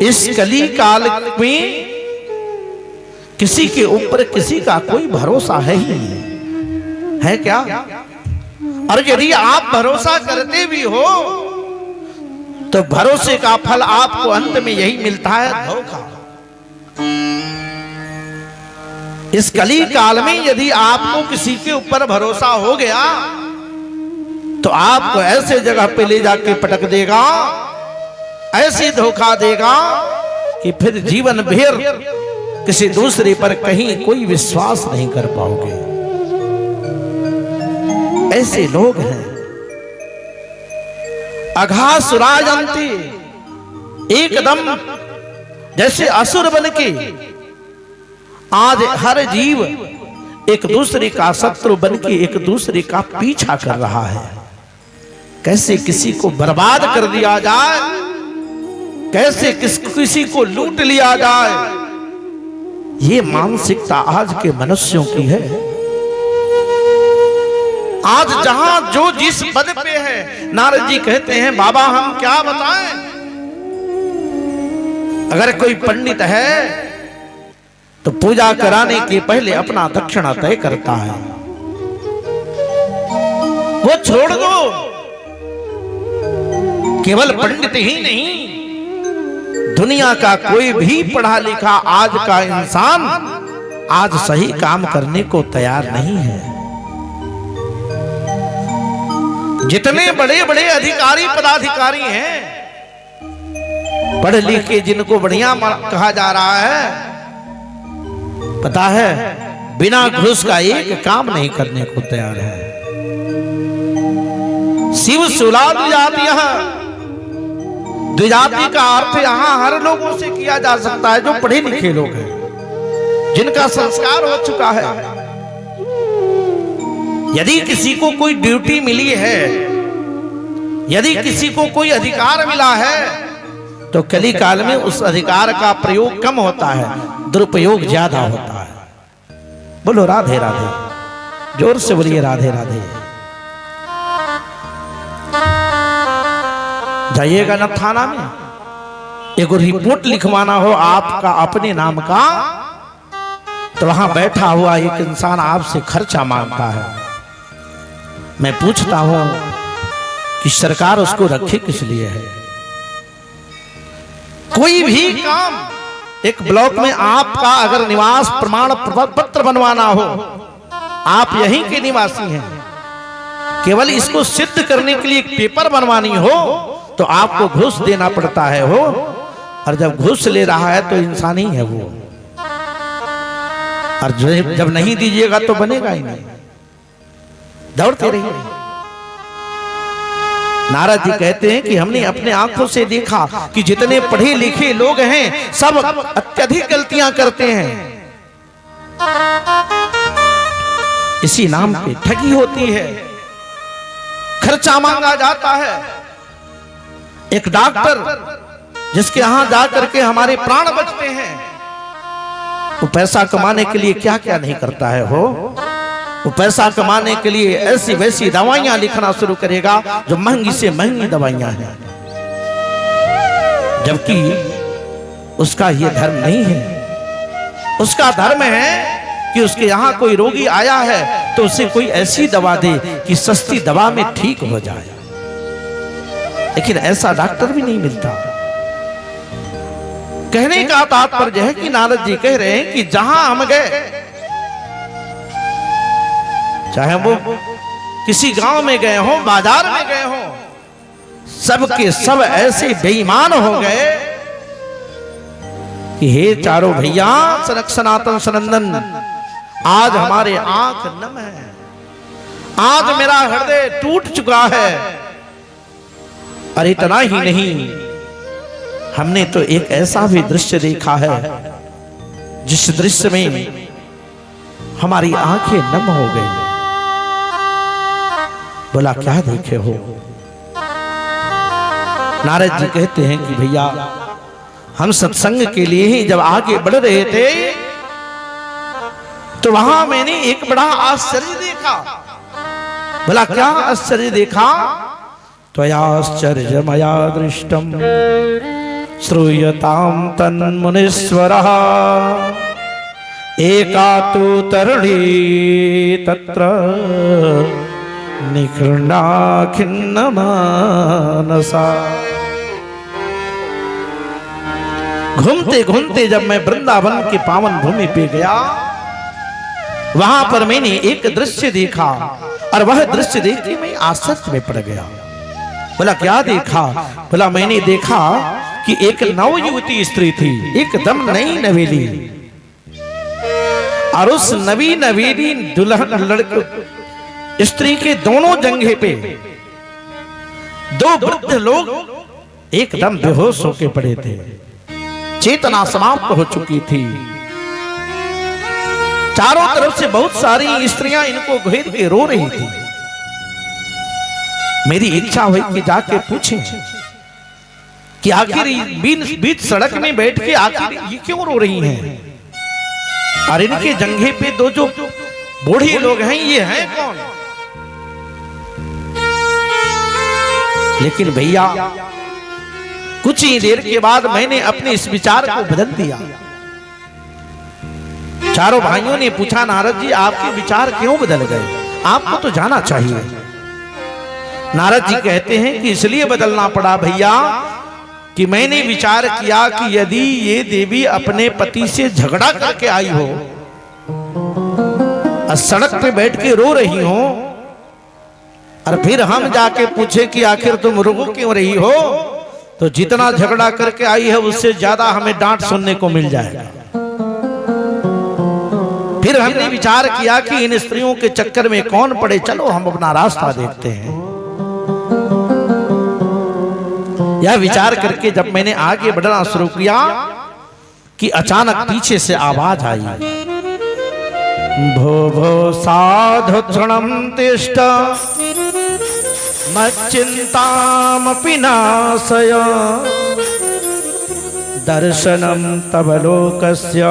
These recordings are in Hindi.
इस कली काल में किसी के ऊपर किसी का कोई भरोसा है ही नहीं, है क्या? और यदि आप भरोसा करते भी हो तो भरोसे का फल आपको अंत में यही मिलता है, धोखा। इस कली काल में यदि आपको किसी के ऊपर भरोसा हो गया तो आपको ऐसे जगह पे ले जाके पटक देगा, ऐसी धोखा देगा कि फिर जीवन भर किसी दूसरे पर कहीं कोई विश्वास नहीं कर पाओगे। ऐसे लोग हैं। अघासुराजंती, एकदम जैसे असुर बन के आज हर जीव एक दूसरे का शत्रु बन के एक दूसरे का पीछा कर रहा है। कैसे किसी को बर्बाद कर दिया जाए, कैसे किसी को लूट लिया जाए, ये मानसिकता आज के मनुष्यों की है। आज जहां जो जिस पद पे है, नारद जी कहते हैं बाबा हम क्या बताएं। अगर कोई पंडित है तो पूजा कराने के पहले अपना दक्षिणा तय करता है। वो छोड़ दो, केवल पंडित ही नहीं, दुनिया का कोई भी पढ़ा लिखा आज का इंसान आज सही काम करने को तैयार नहीं है। जितने बड़े बड़े अधिकारी पदाधिकारी हैं, पढ़ लिख के जिनको बढ़िया कहा जा रहा है, पता है बिना घूस का एक काम नहीं करने को तैयार है। शिव सुला द्विजातियः, द्विजाति का अर्थ यहां हर लोगों से किया जा सकता है जो पढ़े लिखे लोग हैं, जिनका संस्कार हो चुका है। यदि किसी को कोई ड्यूटी मिली है, यदि किसी को कोई अधिकार मिला है, तो कली काल में उस अधिकार का प्रयोग कम होता है, दुरुपयोग ज्यादा होता है। बोलो राधे राधे, जोर से बोलिए राधे राधे। जाइएगा ना थाना में, एक रिपोर्ट लिखवाना हो आपका अपने नाम का, तो वहां बैठा हुआ एक इंसान आपसे खर्चा मांगता है। मैं पूछता हूं कि सरकार उसको रखे किस लिए है? कोई भी काम, एक ब्लॉक में आपका अगर निवास प्रमाण पत्र बनवाना हो, आप यहीं के निवासी हैं, केवल इसको सिद्ध करने के लिए एक पेपर बनवानी हो तो आपको घूस देना पड़ता है हो, और जब घूस ले रहा है तो इंसान ही है वो, और जब नहीं दीजिएगा तो बनेगा ही नहीं। दौड़ते रहिए। नारद जी कहते हैं कि हमने अपने आंखों से देखा कि जितने पढ़े लिखे लोग हैं सब अत्यधिक गलतियां करते हैं। इसी नाम पे ठगी होती है, खर्चा मांगा जाता है। एक डॉक्टर जिसके यहां जाकर के हमारे प्राण बचते हैं, वो पैसा कमाने के लिए क्या क्या नहीं करता है हो। वो पैसा कमाने के लिए ऐसी वैसी दवाइयां लिखना शुरू करेगा जो महंगी से महंगी दवाइयां हैं, जबकि उसका ये धर्म नहीं है। उसका धर्म है कि उसके यहां कोई रोगी आया है तो उसे कोई ऐसी दवा दे कि सस्ती दवा में ठीक हो जाए, लेकिन ऐसा डॉक्टर भी नहीं मिलता। कहने का तात्पर्य है कि नारद जी कह रहे हैं कि जहां हम गए, चाहे वो किसी गांव में गए हो, बाजार में गए हो, सबके सब ऐसे बेईमान हो गए कि हे चारों भैया सनक सनातन सनंदन, आज हमारे आंख नम है, आज मेरा हृदय टूट चुका है। और इतना ही नहीं, हमने तो एक ऐसा भी दृश्य देखा है जिस दृश्य में हमारी आंखें नम हो गई। बोला क्या देखे हो? नारद जी कहते हैं कि भैया हम सत्संग के लिए ही जब आगे बढ़ रहे थे तो वहां मैंने एक बड़ा आश्चर्य देखा। बोला क्या आश्चर्य देखा? त्वयाश्चर्य मया दृष्टम श्रूयतां तन्मुनीश्वरः एका तु तरुणी तत्र निकृणा खिन्नमानसा। घूमते घूमते जब मैं वृंदावन की पावन भूमि पे गया, वहां पर मैंने एक दृश्य देखा और वह दृश्य देख के मैं आश्चर्य में पड़ गया। बोला क्या देखा? बोला मैंने देखा कि एक नवयुवती स्त्री थी, एकदम नई नवेली, और उस नवी नवेली दुल्हन लड़के स्त्री के दोनों जंघे पे दो वृद्ध लोग एकदम बेहोश होके पड़े थे, चेतना समाप्त हो चुकी थी। चारों तरफ से बहुत सारी स्त्रियां इनको घेर के रो रही थी। मेरी इच्छा हुई कि जाके पूछें कि आखिर बीच सड़क में बैठ के आखिर ये क्यों रो रही हैं, और इनके जंघे पे दो जो बूढ़े लोग हैं ये हैं कौन? लेकिन भैया कुछ ही देर के बाद मैंने अपने इस विचार को बदल दिया। चारों भाइयों ने पूछा नारद जी आपके विचार क्यों बदल गए, आपको तो जाना चाहिए। नारद जी कहते हैं कि इसलिए बदलना पड़ा भैया कि मैंने विचार किया कि यदि ये देवी अपने पति से झगड़ा करके आई हो और सड़क पे बैठ के रो रही हो, और फिर हम जाके पूछे कि आखिर तुम रो क्यों रही हो, तो जितना झगड़ा करके आई है उससे ज्यादा हमें डांट सुनने को मिल जाएगा। फिर हमने विचार किया कि इन स्त्रियों के चक्कर में कौन पड़े, चलो हम अपना रास्ता देखते हैं। यह विचार करके जब मैंने आगे बढ़ना शुरू किया कि अचानक पीछे से आवाज आई, भो भो साधु तृणं तिष्ठ मच्चिन्तामपि नाशय दर्शनं तव लोकस्य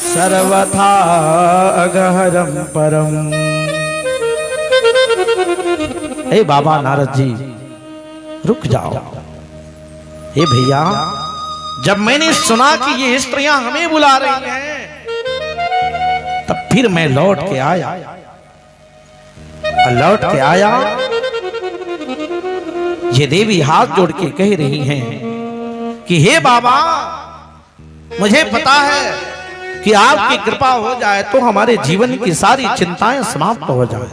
सर्वथा अगहरं परम। हे बाबा नारद जी रुक जाओ। हे भैया जब मैंने सुना कि ये स्त्रियां हमें बुला रही हैं, तब फिर मैं लौट के आया। ये देवी हाथ जोड़ के कह रही हैं कि हे बाबा मुझे पता है कि आपकी कृपा हो जाए तो हमारे जीवन की सारी चिंताएं समाप्त हो जाए।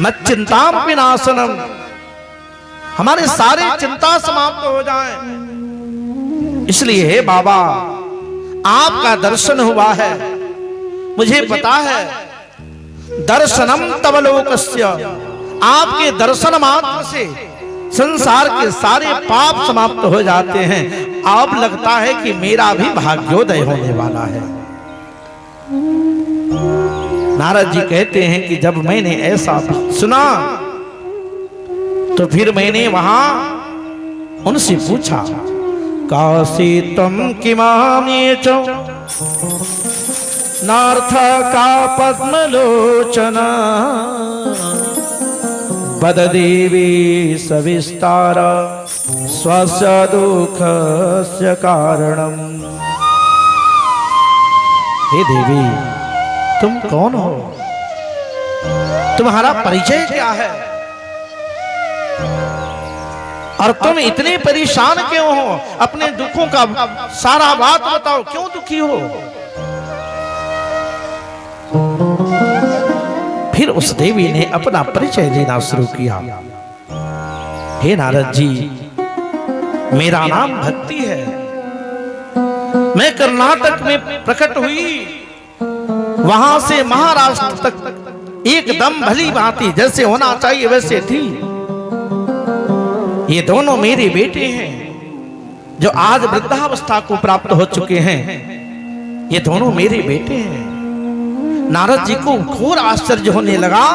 मच्चिन्ताम विनाशनम, हमारे सारे चिंता समाप्त हो जाए। इसलिए हे बाबा आपका दर्शन हुआ है, मुझे पता है दर्शनम तव लोकस्य, आपके दर्शन मात्र से संसार के सारे पाप समाप्त हो जाते हैं। अब लगता है कि मेरा भी भाग्योदय होने वाला है। नारद जी कहते हैं कि जब मैंने ऐसा सुना तो फिर मैंने वहां उनसे पूछा, काशी तम किमानेच नार्थ का पद्मलोचना बद देवी सविस्तार स्वस्य दुःखस्य कारणम। हे देवी तुम कौन हो, तुम्हारा परिचय क्या है, और तुम इतने परेशान क्यों हो, अपने दुखों का सारा बात बताओ, क्यों दुखी हो। फिर उस देवी ने अपना परिचय देना शुरू किया। हे नारद जी मेरा नाम भक्ति है, मैं कर्नाटक में प्रकट हुई, वहां से महाराष्ट्र तक एकदम भली भांति जैसे होना चाहिए वैसे थी। ये दोनों मेरे बेटे हैं जो आज वृद्धावस्था को प्राप्त हो चुके हैं, ये दोनों मेरे बेटे हैं। नारद जी को घोर आश्चर्य होने लगा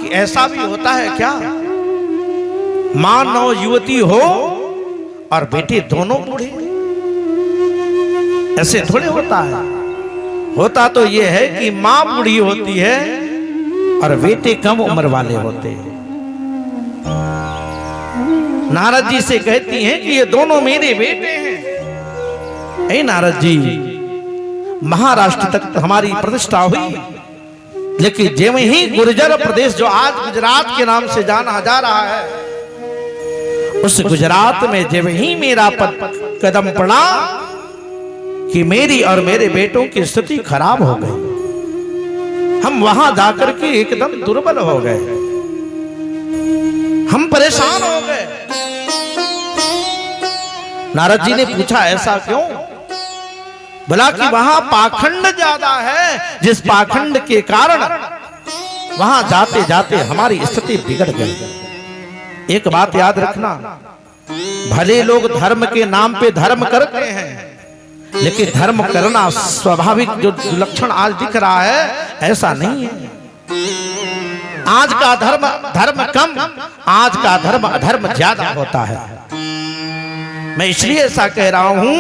कि ऐसा भी होता है क्या, मां नौ युवती हो और बेटे दोनों बूढ़े, ऐसे थोड़े होता है। होता तो ये है कि मां बूढ़ी होती है और बेटे कम उम्र वाले होते हैं। नारद जी से कहती हैं कि ये दोनों मेरे बेटे हैं। ऐ नारद जी, महाराष्ट्र तक हमारी प्रतिष्ठा हुई, लेकिन जेव ही गुर्जर प्रदेश जो आज गुजरात के नाम से जाना जा रहा है, उस गुजरात में जब ही मेरा कदम पड़ा कि मेरी और मेरे बेटों की स्थिति खराब हो गई। हम वहां जाकर के एकदम दुर्बल हो गए, हम परेशान हो गए। नारद जी ने पूछा ऐसा क्यों? बोला कि वहां पाखंड ज्यादा है, जिस पाखंड के कारण वहां जाते जाते हमारी स्थिति बिगड़ गई। एक बात याद रखना, भले लोग धर्म के नाम पे धर्म करते हैं, लेकिन धर्म करना स्वाभाविक जो लक्षण आज दिख रहा है ऐसा नहीं है। आज का धर्म कम, आज का धर्म अधर्म ज्यादा होता है। मैं इसलिए ऐसा कह रहा हूं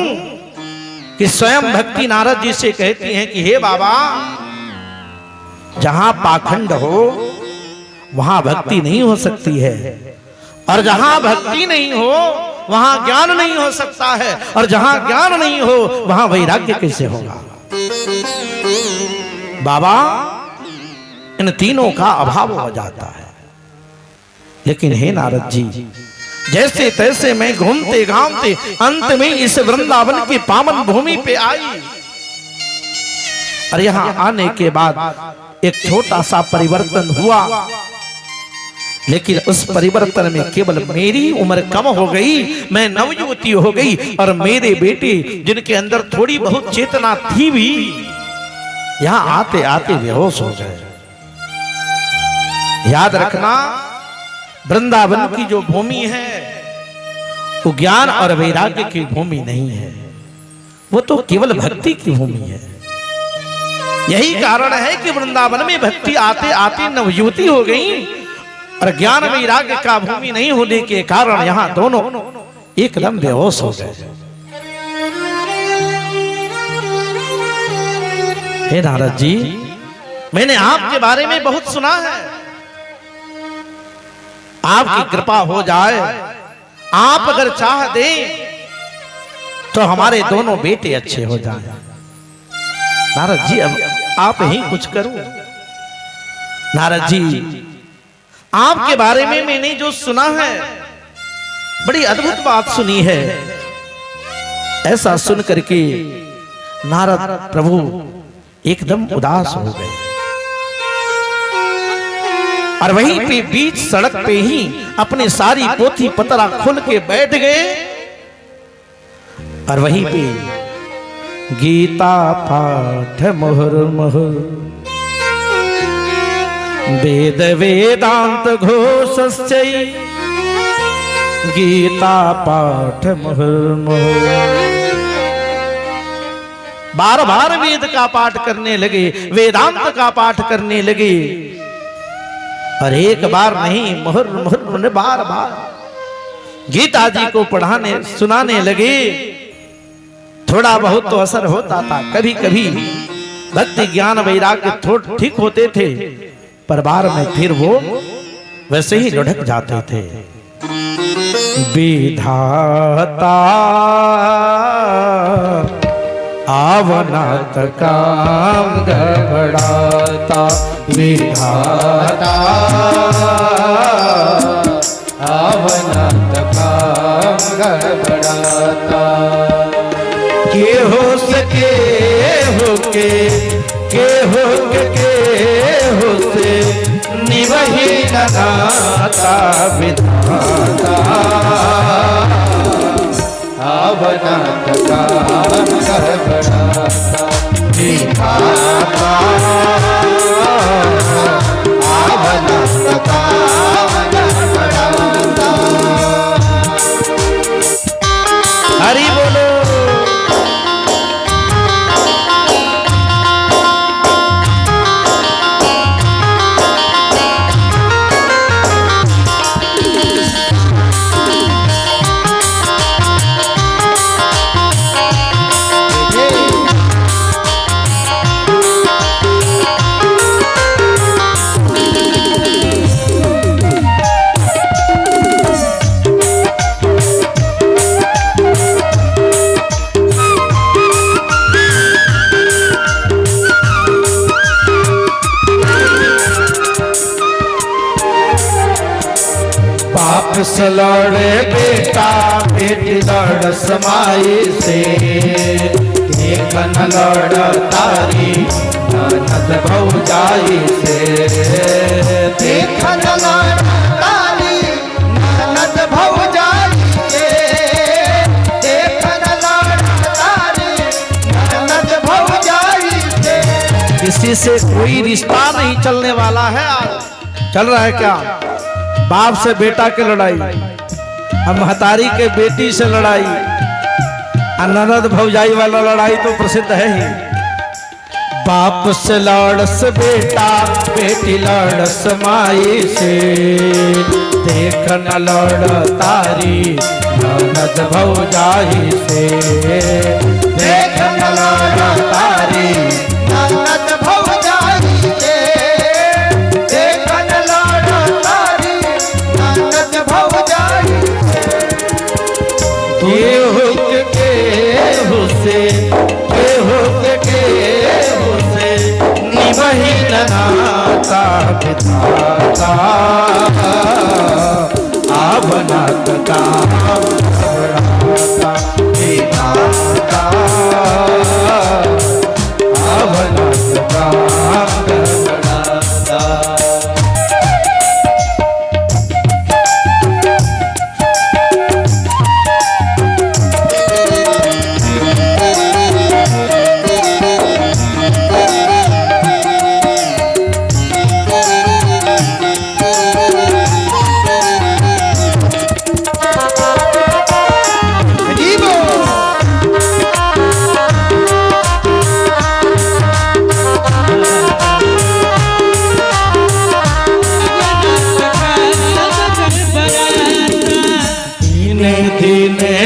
कि स्वयं भक्ति नारद जी से कहती हैं कि हे बाबा, जहां पाखंड हो वहां भक्ति नहीं हो सकती है, और जहां भक्ति नहीं हो वहां ज्ञान नहीं हो सकता है, और जहां ज्ञान नहीं हो वहां वैराग्य कैसे होगा? बाबा, इन तीनों का अभाव हो जाता है। लेकिन हे नारद जी, जैसे तैसे मैं घूमते घामते अंत में इस वृंदावन की पावन भूमि पे आई, और यहां आने के बाद एक छोटा सा परिवर्तन हुआ, लेकिन उस परिवर्तन में केवल मेरी उम्र कम हो गई, मैं नवयुवती हो गई, और मेरे बेटे जिनके अंदर थोड़ी बहुत चेतना थी भी यहां आते आते बेहोश हो गए। याद रखना, वृंदावन की जो भूमि है वो ज्ञान और वैराग्य की भूमि नहीं है, वो तो केवल भक्ति की भूमि है। यही कारण है कि वृंदावन में भक्ति आते आते नवयुवती हो गई, और ज्ञान वैराग्य का भूमि नहीं होने के कारण यहां दोनों एकदम बेहोश हो गए। हे नारद जी, मैंने आपके बारे में बहुत सुना है, आपकी कृपा हो जाए, आप अगर चाह दें तो हमारे दोनों बेटे अच्छे हो जाएं। नारद जी, अब आप ही कुछ करो। नारद जी, आपके बारे में मैंने जो सुना है, बड़ी अद्भुत बात सुनी है। ऐसा सुन करके नारद प्रभु एकदम उदास हो गए, और वहीं पे बीच सड़क पे ही अपनी सारी पोथी पतरा खोल के बैठ गए, और वहीं पे गीता पाठ मुहुर्मुहुः वेद वेदांत घोषश्चै गीता पाठ मुहुर्मुहुः। बार बार वेद का पाठ करने लगे, वेदांत का पाठ करने लगे, और एक बार नहीं मुहुर्मुहुः बार बार गीता जी को पढ़ाने सुनाने लगे। थोड़ा बहुत तो असर होता था, कभी कभी भक्ति ज्ञान वैराग्य थोड़ा ठीक होते थे, पर बार में फिर वो वैसे ही लुढ़क जाते थे। विधाता आवनात काम गड़बड़ाता, विधाता आवनात काम गड़बड़ाता। के हो सके हो के हो से निवही नाता, विधाता आवनात काम गड़बड़ाता, विधाता आवनात काम गड़बड़ाता। हरि बोलो। लड़े बेटा बेटी लड़ समाई से, एक न लड़ तारी ननद भौजाई से, एक न लड़ तारी ननद भौजाई से, एक न लड़ तारी ननद भौजाई से। किसी से कोई रिश्ता नहीं चलने वाला है। आज चल रहा है क्या? बाप से बेटा की लड़ाई, अब महतारी के बेटी से लड़ाई, ननद भौजाई वाला लड़ाई तो प्रसिद्ध है ही। बाप से लड़स बेटा बेटी लड़स माई से, देख न लड़ तारी ननद भौजाई से, देख न लड़ तारी ननद भौजाई से, देख न लड़ तारी ननद भौजाई से। केहू से निभही नाता बिताता, आवनात काम घबराता बिताता, आवनात काम घबराता।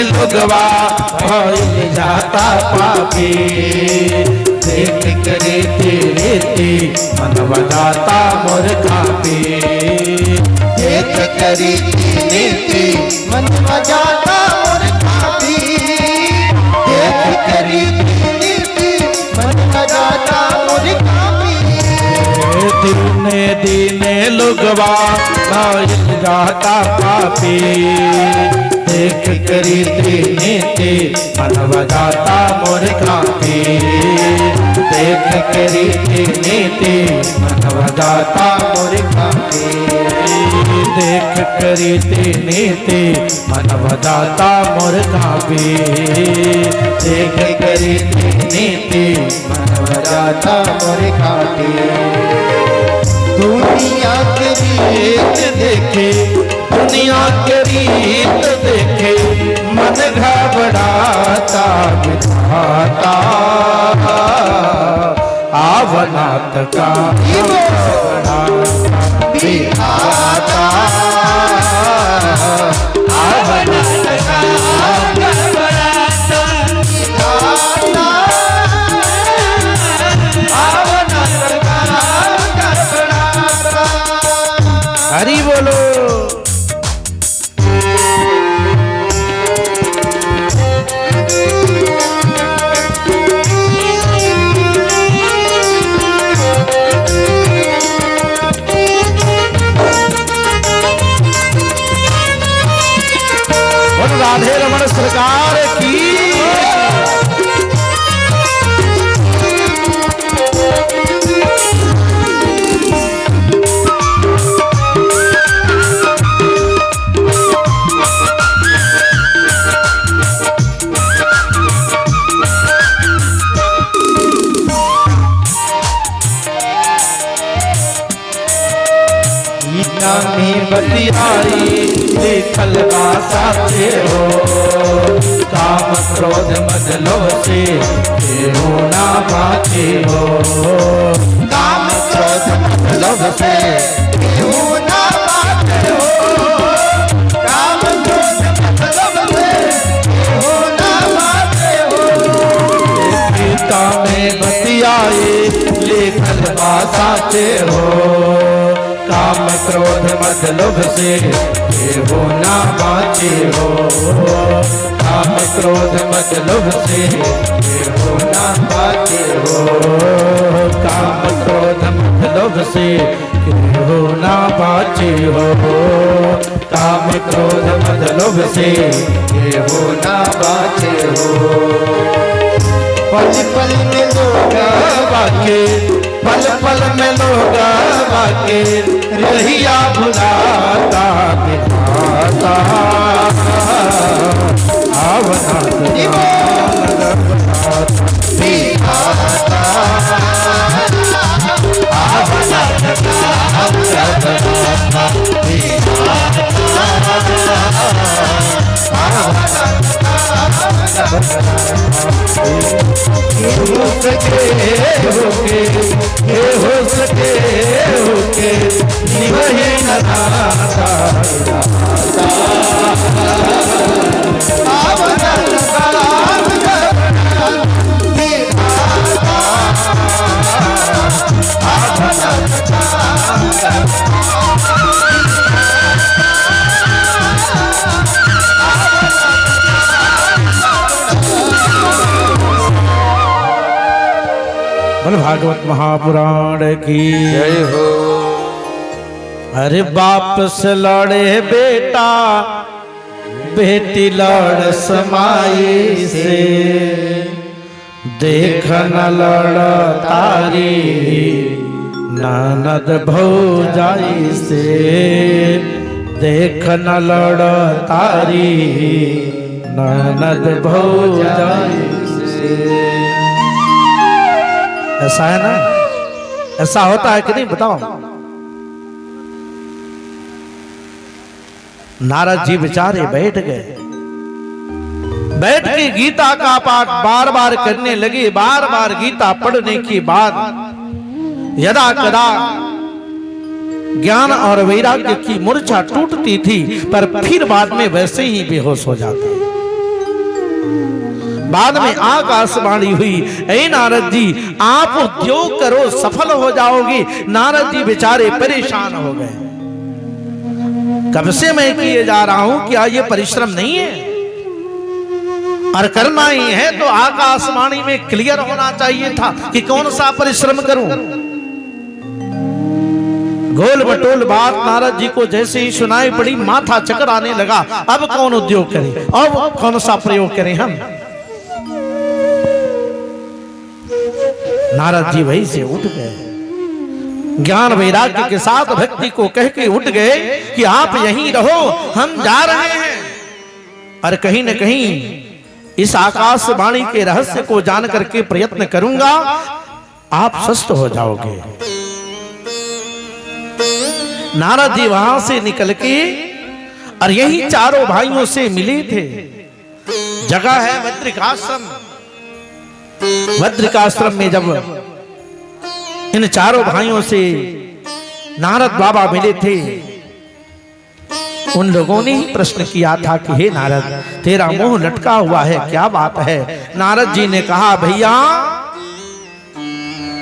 लोगवा भइल जाता पापी, देख करे तेरे मनवा जाता मोर कापी, देख करी नीति मनवा जाता मोर कापी, देख करी नीति मनवा जाता मोर कापी। दिने दिने लोगवा भइल जाता पापी, देख करी नीति मनवा जाता मोर कापी, देख करी नीति मनवा जाता मोर कापी, देख करी नीति मनवा जाता मोर कापी, देख करी नीति मनवा जाता मोर कापी। दुनिया के रीत देखे, दुनिया के रीत देखे, मन घबराता बिताता, आवनात का बिताता, आवनात का हरि बोलो। राधे रमण सरकार की। में बतियाई देखल बासाते हो, काम क्रोध मद लोभ से हो ना बाते हो, काम क्रोध मद लोभ से हो ना बाते हो, काम क्रोध मद लोभ से हो ना बाते हो। गीता में बतियाई लेखल बासाते हो, काम क्रोध मद लोभ से केहू ना बाचे हो। काम क्रोध मद लोभ से केहू ना बाचे हो। काम क्रोध मद लोभ से केहू ना बाचे हो। काम क्रोध मद लोभ से केहू ना बाचे हो। पल पल में लोग बाके पल पल में लोग बाके रहिया भुलाता दिखाता आवना हो सके होके निभे न नाता। भागवत महापुराण की जय हो। अरे बाप से लड़े बेटा बेटी लड़ समाई से देख न लड़ तारी ननद भौजाई से देख न लड़ तारी ननद भौजाई से। ऐसा है ना, ऐसा होता है कि नहीं बताओ। नारद जी बेचारे बैठ गए, बैठ के गीता का पाठ बार बार करने लगे। बार बार गीता पढ़ने के बाद यदा कदा ज्ञान और वैराग्य की मूर्छा टूटती थी, पर फिर बाद में वैसे ही बेहोश हो जाते। बाद में आकाशवाणी हुई, ऐ नारद जी आप उद्योग करो सफल हो जाओगे। नारद जी बेचारे परेशान हो गए, कब से मैं किए जा रहा हूं, क्या ये परिश्रम नहीं है? और करना ही है तो आकाशवाणी में क्लियर होना चाहिए था कि कौन सा परिश्रम करूं। गोल मटोल बात नारद जी को जैसे ही सुनाई पड़ी, माथा चक्कर आने लगा। अब कौन उद्योग करें, अब कौन सा प्रयोग करें हम? नारद जी वहीं से उठ गए, ज्ञान वैराग्य के साथ भक्ति को कह के उठ गए कि आप यहीं रहो, हम जा रहे हैं। और कहीं न कहीं इस आकाशवाणी के रहस्य को जान करके प्रयत्न करूंगा, आप स्वस्थ हो जाओगे। नारद जी वहां से निकल के और यही चारों भाइयों से मिले थे। जगह है बद्रिकाश्रम। बद्रिकाश्रम में जब इन चारों भाइयों से नारद बाबा मिले थे, उन लोगों ने ही प्रश्न किया था कि हे नारद, तेरा मुंह लटका हुआ है, क्या बात है? नारद जी ने कहा, भैया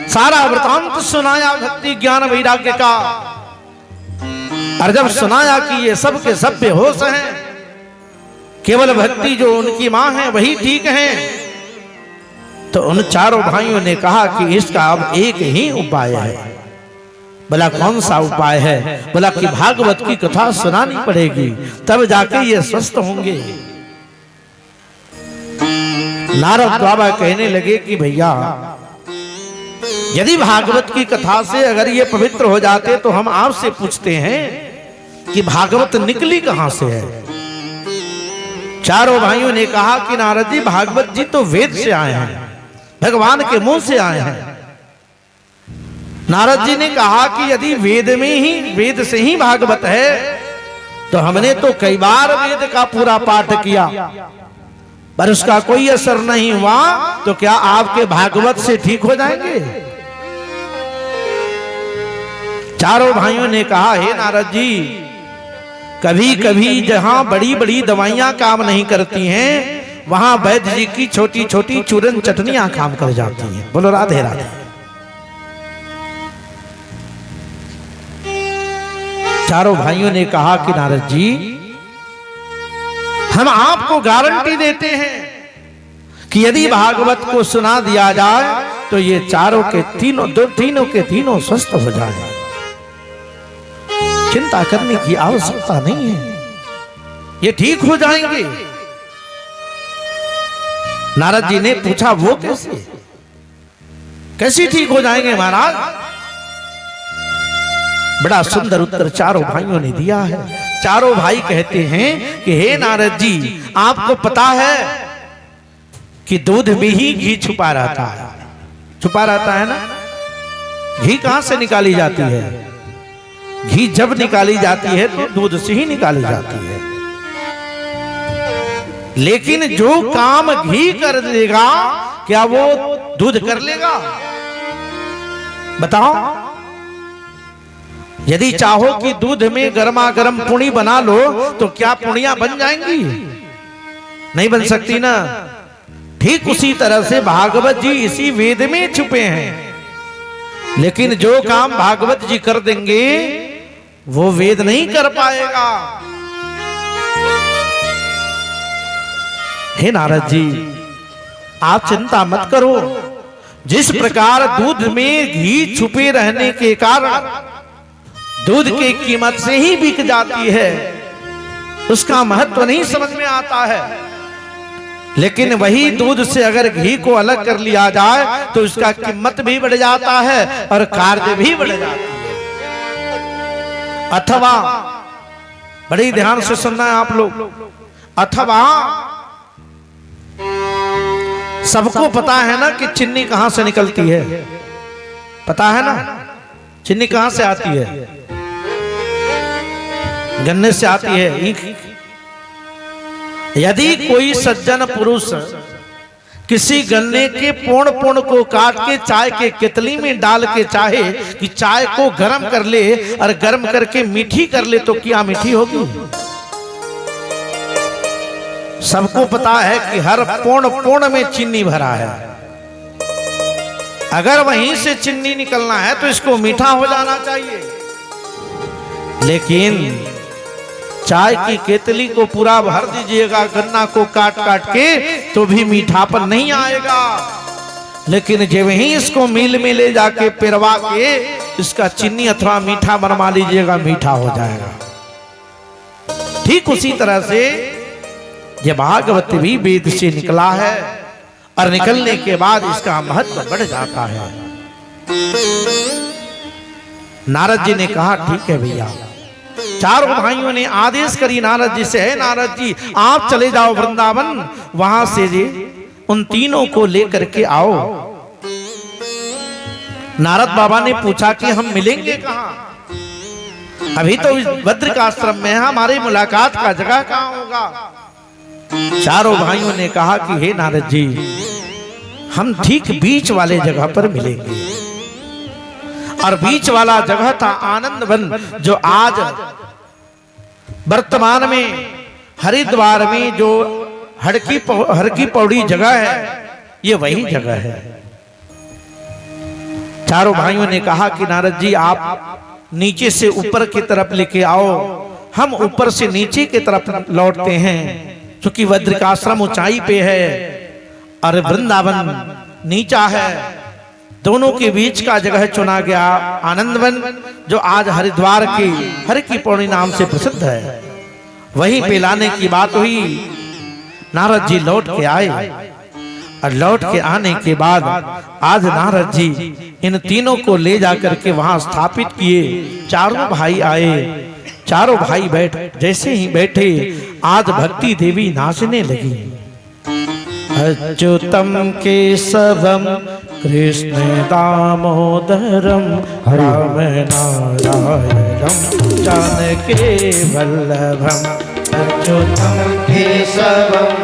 सारा वृतांत सुनाया भक्ति ज्ञान वैराग्य का, और जब सुनाया कि ये सब के सब बेहोश हैं, केवल भक्ति जो उनकी मां है वही ठीक है, तो उन चारों भाइयों ने कहा कि इसका अब एक ही उपाय है। बोला कौन सा उपाय है? बोला कि भागवत की कथा सुनानी पड़ेगी, तब जाके ये स्वस्थ होंगे। नारद बाबा कहने लगे कि भैया यदि भागवत की कथा से अगर ये पवित्र हो जाते तो हम आपसे पूछते हैं कि भागवत निकली कहां से है? चारों भाइयों ने कहा कि नारद जी भागवत जी तो वेद से आए हैं, भगवान के मुंह से आए हैं। नारद जी ने कहा कि यदि वेद से ही भागवत है तो हमने तो कई बार वेद का पूरा पाठ किया, पर उसका कोई असर नहीं हुआ, तो क्या आपके भागवत से ठीक हो जाएंगे? चारों भाइयों ने कहा, हे नारद जी, कभी कभी जहां बड़ी बड़ी दवाइयां काम नहीं करती हैं, वहां वैद्य जी की छोटी छोटी चूरन चटनियां काम कर जाती हैं। बोलो राधे राधे। चारों भाइयों ने कहा कि नारद जी, हम आपको गारंटी देते हैं कि यदि भागवत को सुना दिया जाए तो ये चारों के तीनों स्वस्थ हो जाए। चिंता करने की आवश्यकता नहीं है, ये ठीक हो जाएंगे। नारद जी ने पूछा, वो कैसे ठीक हो जाएंगे महाराज? बड़ा सुंदर उत्तर चारों भाइयों ने दिया है। चारों भाई कहते हैं कि हे नारद जी, आपको पता है कि दूध में ही घी छुपा रहता है ना? घी कहां से निकाली जाती है? घी जब निकाली जाती है तो दूध से ही निकाली जाती है। लेकिन जो काम घी कर देगा, क्या वो दूध कर लेगा? बताओ। यदि चाहो कि दूध में गर्मा गर्म पुणी बना लो तो क्या पुणियां बन जाएंगी? नहीं बन सकती ना। ठीक उसी तरह से भागवत जी इसी वेद में छुपे हैं, लेकिन जो काम भागवत जी कर देंगे वो वेद नहीं कर पाएगा। हे नारद जी, आप चिंता मत करो। जिस प्रकार दूध में घी छुपे रहने के कारण दूध की कीमत से ही बिक जाती है, उसका महत्व नहीं समझ में आता है। लेकिन वही दूध से अगर घी को अलग कर लिया जाए तो उसका कीमत भी बढ़ जाता है और कार्य भी बढ़ जाता है। अथवा, बड़ी ध्यान से सुनना है आप लोग, अथवा सबको पता है ना कि चीनी कहां से निकलती है? पता है ना चीनी कहां से आती है? गन्ने से आती है। यदि कोई सज्जन पुरुष किसी गन्ने के पोण को काट के चाय के केतली में डाल के चाहे कि चाय को गर्म कर ले और गर्म करके मीठी कर ले, तो क्या मीठी होगी? सबको पता है कि हर पोण में चीनी भरा है। अगर वहीं से चीनी निकलना है तो इसको मीठा हो जाना चाहिए। लेकिन चाय की केतली को पूरा भर दीजिएगा गन्ना को काट के तो भी मीठापन नहीं आएगा। लेकिन जब ही इसको मिल में ले जाके पिरवा के इसका चीनी अथवा मीठा बनवा लीजिएगा, मीठा हो जाएगा। ठीक उसी तरह से ये भागवत भी वेद से निकला है और निकलने के बाद इसका महत्व बढ़ जाता है। नारद जी ने कहा, ठीक है भैया। चारों भाइयों ने आदेश करी नारद जी से, है नारद जी, आप चले जाओ वृंदावन, वहां से जी उन तीनों को लेकर के आओ। नारद बाबा ने पूछा कि हम मिलेंगे कहां? अभी तो इस बद्रिकाश्रम में हमारी मुलाकात का जगह कहां होगा? चारों भाइयों ने कहा कि हे नारद जी, हम ठीक बीच वाले जगह पर मिलेंगे। और बीच वाला जगह था आनंद वन, जो आज वर्तमान में हरिद्वार में जो हर की पौड़ी जगह है, ये वही जगह है। चारों भाइयों ने कहा कि नारद जी, आप नीचे से ऊपर की तरफ लेके आओ, हम ऊपर से नीचे की तरफ लौटते हैं। क्योंकि बद्रिकाश्रम ऊंचाई पे है और वृंदावन नीचा है, दोनों के बीच का जगह चुना गया आनंदवन, जो आज हरिद्वार के हर की पौड़ी नाम से प्रसिद्ध है। वहीं पे लाने की बात हुई। नारद जी लौट के आए और लौट के आने के बाद आज नारद जी इन तीनों को ले जाकर के वहां स्थापित किए। चारों भाई आए, चारों भाई जैसे ही बैठे, आज भक्ति देवी नाचने लगी। अच्युतम केशवम कृष्ण दामोदरम राम नारायणम जानकी वल्लभम। अच्युतम केशवम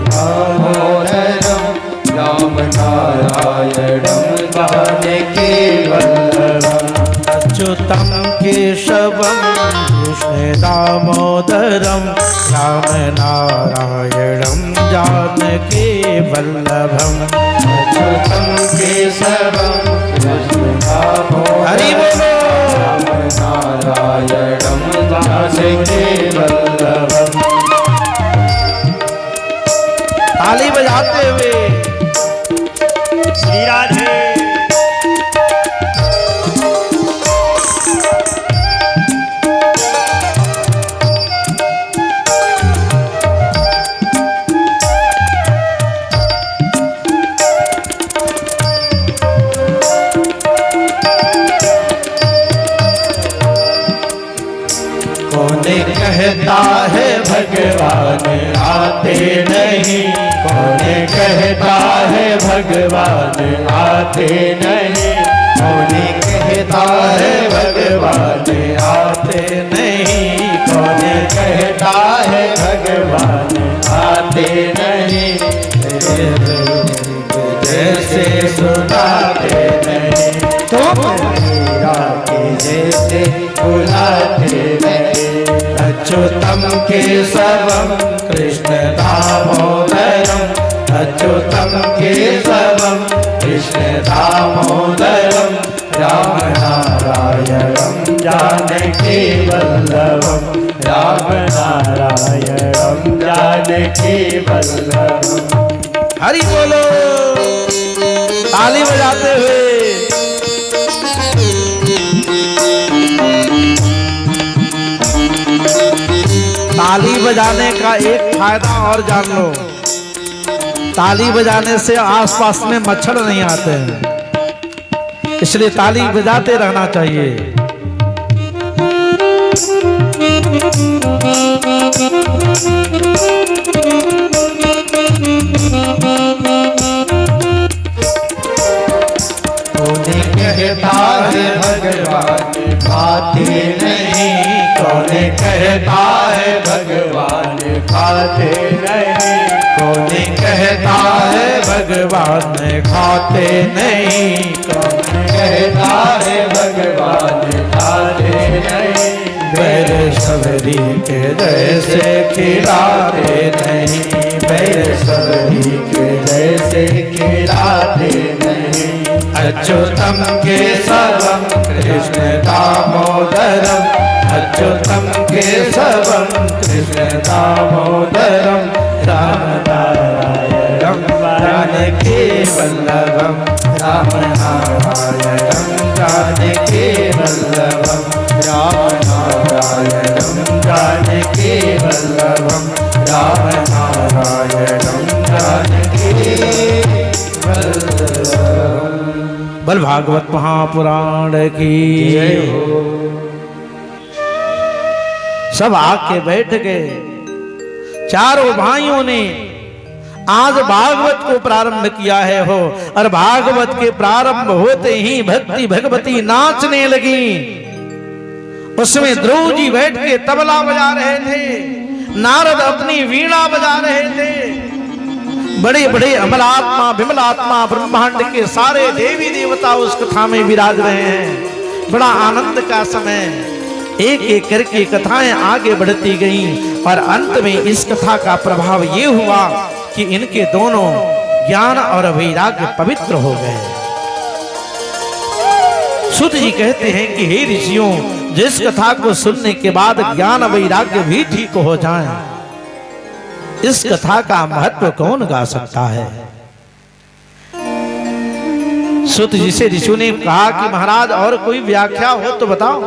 दामोदरम राम नारायणम जानकी वल्लभम। अच्युतम केशवम कृष्ण दामोदरम राम नारायणम जानकी वल्लभम। अच्युतम केशवम कृष्ण दामोदरम हरि बोलो राम नारायणम जानकी वल्लभम। ताली बजाते हुए श्री राधे। कहता है भगवान आते नहीं, कौन कहता है भगवान आते नहीं, कौन कहता है भगवान आते नहीं, कौन कहता है भगवान आते नहीं, जैसे सुनाते नहीं तुम मीरा के जैसे बुलाते नहीं। अच्युतम केशवम कृष्ण दामोदरम, अच्युतम केशवम कृष्ण दामोदरम, राम नारायणम जानकी वल्लभम, राम नारायणम जानकी वल्लभम। हरि बोलो। ताली बजाते हुए ताली बजाने का एक फायदा और जान लो, ताली बजाने से आसपास में मच्छर नहीं आते हैं, इसलिए ताली बजाते रहना चाहिए। कहता है भगवान खाते नहीं, कौन कहता है भगवान खाते नहीं, कौन कहता है भगवान खाते नहीं, कौन कहता है भगवान खाते नहीं, बैर सबरी के जैसे खिलाते नहीं, बैर सबरी के जैसे खिलाते नहीं। अच्युतम केशवम कृष्ण दामोदरम, अच्युतम केशवम कृष्ण दामोदरम, राम नारायणम जानकी वल्लभम, राम नारायणम जानकी वल्लभम, राम नारायणम जानकी वल्लभम, राम नारायणम जानकी वल्लभम। बल भागवत महापुराण की जय हो। सब आके बैठ गए। चारों भाइयों ने आज भागवत को प्रारंभ किया है हो, और भागवत के प्रारंभ होते ही भक्ति भगवती नाचने लगी। उसमें ध्रुव जी बैठ के तबला बजा रहे थे, नारद अपनी वीणा बजा रहे थे, बड़े बड़े अमलात्मा विमलात्मा ब्रह्मांड के सारे देवी देवता उस कथा में विराज रहे हैं। बड़ा आनंद का समय, एक एक करके कथाएं आगे बढ़ती गईं, और अंत में इस कथा का प्रभाव ये हुआ कि इनके दोनों ज्ञान और वैराग्य पवित्र हो गए। सूत जी कहते हैं कि हे ऋषियों, जिस कथा को सुनने के बाद ज्ञान वैराग्य भी ठीक हो जाए, इस कथा का महत्व कौन गा सकता है। सूत जी से ऋषियों ने कहा कि महाराज और कोई व्याख्या हो तो बताओ,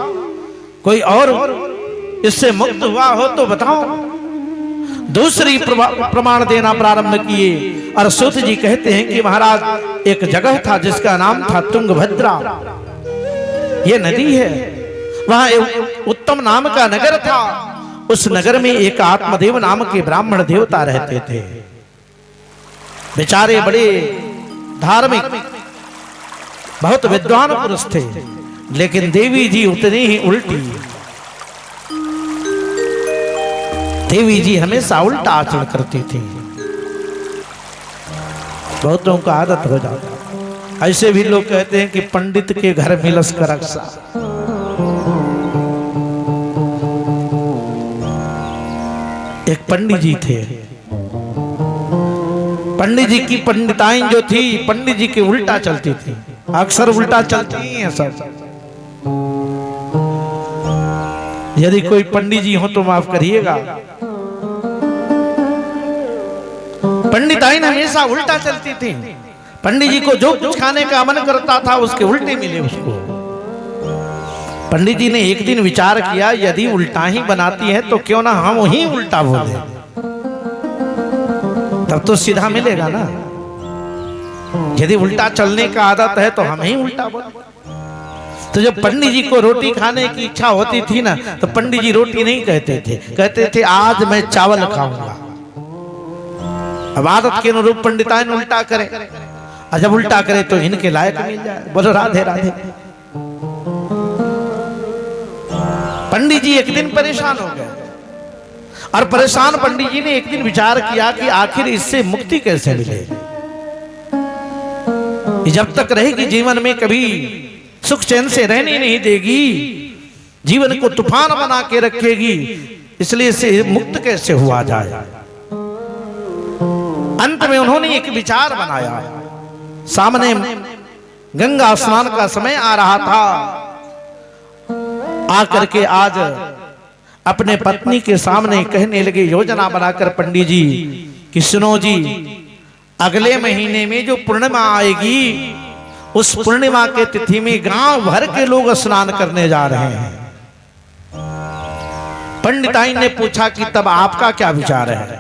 कोई और इससे मुक्त हुआ हो तो बताओ। दूसरी प्रमाण देना प्रारंभ किए, और सूत जी कहते हैं कि महाराज एक जगह था जिसका नाम था तुंगभद्रा, ये नदी है, वहां एक उत्तम नाम का नगर था। उस नगर में एक आत्मदेव नाम के ब्राह्मण देवता रहते थे। बेचारे बड़े धार्मिक, बहुत विद्वान पुरुष थे, लेकिन देवी जी उतनी ही उल्टी। देवी जी हमेशा उल्टा आचरण करती थी। बहुतों का आदत हो जाता। ऐसे भी लोग कहते हैं कि पंडित के घर मिलस कर रक्षा। एक पंडित जी थे, पंडित जी की पंडिताइन जो थी, पंडित जी के उल्टा चलती थी, अक्सर उल्टा चलती हैं सब। यदि कोई पंडित जी हो तो माफ करिएगा, पंडिताइन हमेशा उल्टा चलती थी। पंडित जी को जो कुछ खाने का मन करता था उसके उल्टे मिले उसको। पंडित जी ने एक दिन विचार किया, यदि उल्टा ही बनाती है तो क्यों ना हम वही उल्टा बोले, तब तो सीधा मिलेगा ना। यदि उल्टा चलने का आदत है तो हम ही उल्टा बोले। तो जब पंडित जी को रोटी खाने की इच्छा होती थी ना, तो पंडित जी रोटी नहीं कहते थे, कहते थे आज मैं चावल खाऊंगा। अब आदत के अनुरूप पंडिताइन उल्टा करे, और जब उल्टा करे तो इनके लायक मिल जाए। बोलो राधे राधे। पंडित जी एक दिन परेशान हो गए, और परेशान पंडित जी ने एक दिन विचार किया कि आखिर इससे मुक्ति कैसे मिले। जब तक रहेगी जीवन में कभी सुख चैन से रहने नहीं देगी, जीवन को तूफान बना के रखेगी, इसलिए इसे मुक्त कैसे हुआ जाए। अंत में उन्होंने एक विचार बनाया। सामने गंगा स्नान का समय आ रहा था, आकर के आज अपने पत्नी के सामने कहने लगे, योजना बनाकर पंडित जी कि सुनो जी, अगले महीने में जो पूर्णिमा आएगी, उस पूर्णिमा के तिथि में गांव भर के लोग स्नान करने जा रहे हैं। पंडिताइन ने पूछा कि तब आपका क्या विचार है।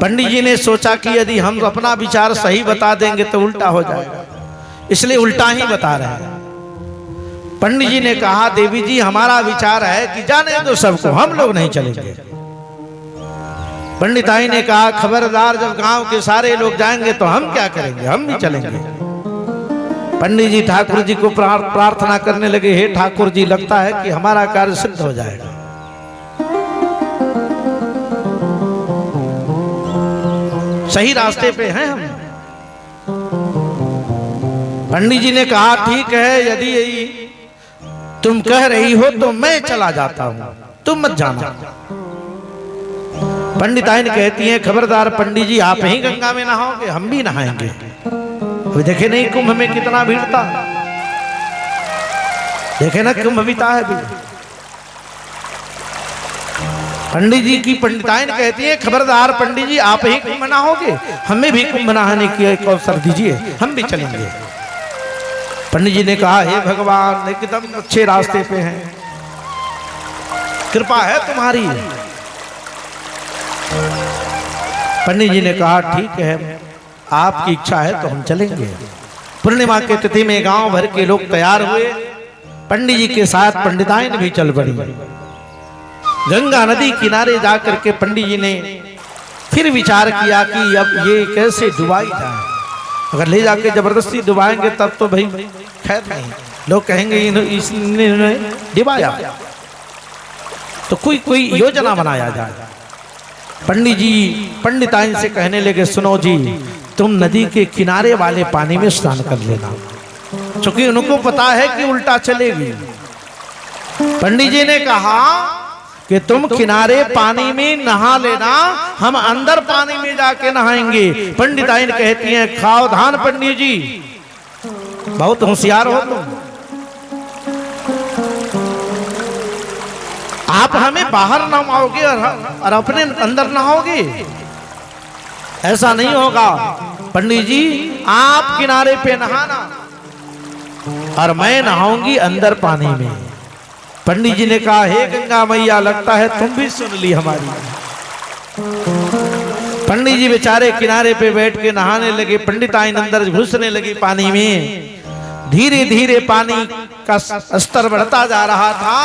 पंडित जी ने सोचा कि यदि हम अपना विचार सही बता देंगे तो उल्टा हो जाएगा, इसलिए उल्टा ही बता रहे हैं। पंडित जी ने कहा, देवी जी हमारा विचार है कि जाने दो सबको, हम लोग नहीं चलेंगे। पंडिताई ने कहा, खबरदार, जब गांव के सारे लोग जाएंगे तो हम क्या करेंगे, हम भी चलेंगे। पंडित जी ठाकुर जी को प्रार्थना करने लगे, हे ठाकुर जी, लगता है कि हमारा कार्य सिद्ध हो जाएगा। सही रास्ते पे हैं हम। पंडित जी ने कहा, ठीक है, यदि तुम कह रही हो तो मैं चला जाता हूं, तुम मत जाना। पंडिताइन कहती हैं, खबरदार पंडित जी, आप ही गंगा में नहाओगे, हम भी नहाएंगे। अभी देखे नहीं कुंभ में कितना भीड़ था, देखे ना कुंभ भी था भी। पंडित जी की पंडिताइन कहती है, खबरदार पंडित जी, आप ही कुंभ नहाओगे, हमें भी कुंभ नहाने की एक अवसर दीजिए, हम भी चलेंगे। पंडित जी ने कहा, हे भगवान, एकदम अच्छे रास्ते पे हैं, कृपा है तुम्हारी। पंडित जी ने कहा, ठीक है, आपकी इच्छा है तो हम चलेंगे। पूर्णिमा के तिथि में गांव भर के लोग तैयार हुए, पंडित जी के साथ पंडिताइन भी चल पड़ी। गंगा नदी किनारे जाकर के पंडित जी ने फिर विचार किया कि अब ये कैसे डुबाई जाए। अगर ले जाके जबरदस्ती डुबाएंगे तब तो भाई खैर नहीं, लोग कहेंगे इसने डुबाया, तो कोई योजना बनाया जाए। पंडित जी पंडिताइन से कहने लगे, सुनो जी, तुम नदी के किनारे वाले पानी में स्नान कर लेना, क्योंकि उनको पता है कि उल्टा चलेगी। पंडित जी ने कहा कि तुम किनारे पानी में नहा लेना, हम अंदर पानी में जाके नहाएंगे। पंडिताइन कहती हैं, सावधान पंडित जी, बहुत होशियार हो तुम, आप हमें बाहर नहाओगे और अपने अंदर नहाओगे, ऐसा नहीं होगा। पंडित जी, आप किनारे पे नहाना और मैं नहाऊंगी अंदर पानी में। पंडित जी ने कहा, हे गंगा मैया, लगता है तुम भी सुन ली हमारी। पंडित जी बेचारे किनारे पे बैठ के नहाने लगे, पंडिताइन अंदर घुसने लगी पानी में। धीरे धीरे पानी का स्तर बढ़ता जा रहा था।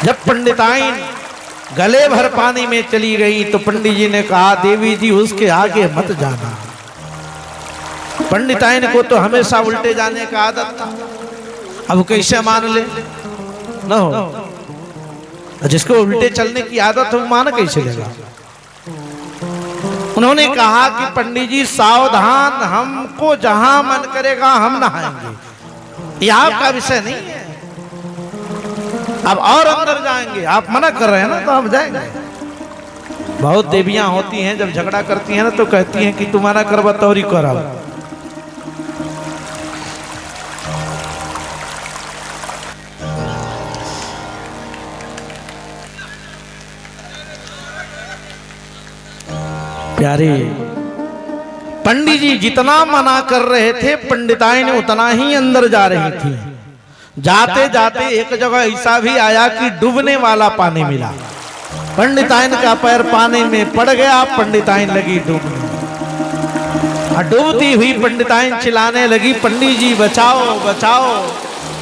जब पंडिताइन गले भर पानी में चली गई तो पंडित जी ने कहा, देवी जी, उसके आगे मत जाना। पंडिताइन को तो हमेशा उल्टे जाने का आदत था, अब कैसे मान ले न हो। जिसको उल्टे चलने की आदत हो मान कैसे लेगा। उन्होंने कहा कि पंडित जी सावधान, हमको जहां मन करेगा हम नहाएंगे, यह आपका विषय नहीं है। अब और अंदर जाएंगे, आप मना कर रहे हैं ना, तो हम जाएंगे। बहुत देवियां होती हैं, जब झगड़ा करती हैं ना तो कहती हैं कि तुम्हारा करवा तौरी करा। प्यारे, पंडित जी जितना मना कर रहे थे पंडिताइन उतना ही अंदर जा रही थी। जाते जाते एक जगह ऐसा भी आया कि डूबने वाला पानी मिला। पंडिताइन का पैर पानी में पड़ गया, पंडिताइन लगी डूबने। डूबती हुई पंडिताइन चिल्लाने लगी, पंडित जी बचाओ बचाओ।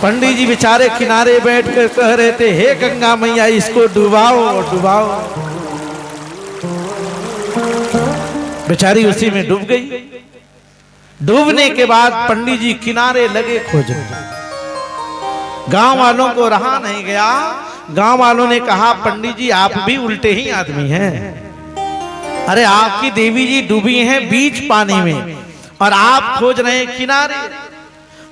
पंडित जी बेचारे किनारे बैठ कर कह रहे थे, हे गंगा मैया इसको डुबाओ डुबाओ। बेचारी उसी में डूब गई। डूबने के बाद पंडित जी किनारे लगे खोजने। गांव वालों को रहा नहीं गया। गांव वालों ने कहा, पंडित जी आप भी उल्टे ही आदमी हैं। अरे आपकी देवी जी डूबी हैं बीच पानी में और आप खोज रहे हैं किनारे।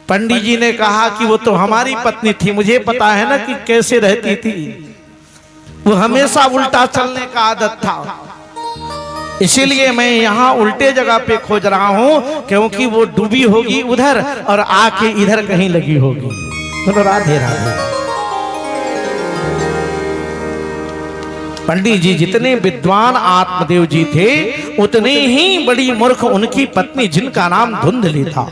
पंडित जी ने कहा कि वो तो हमारी पत्नी थी, मुझे पता है ना कि कैसे रहती थी। वो हमेशा उल्टा चलने का आदत था, इसीलिए मैं यहाँ उल्टे जगह पे खोज रहा हूँ, क्योंकि वो डूबी होगी उधर और आके इधर कहीं लगी होगी। तो राधे राधे। पंडित जी जितने विद्वान आत्मदेव जी थे, उतने ही बड़ी मूर्ख उनकी पत्नी, जिनका नाम धुंधली था।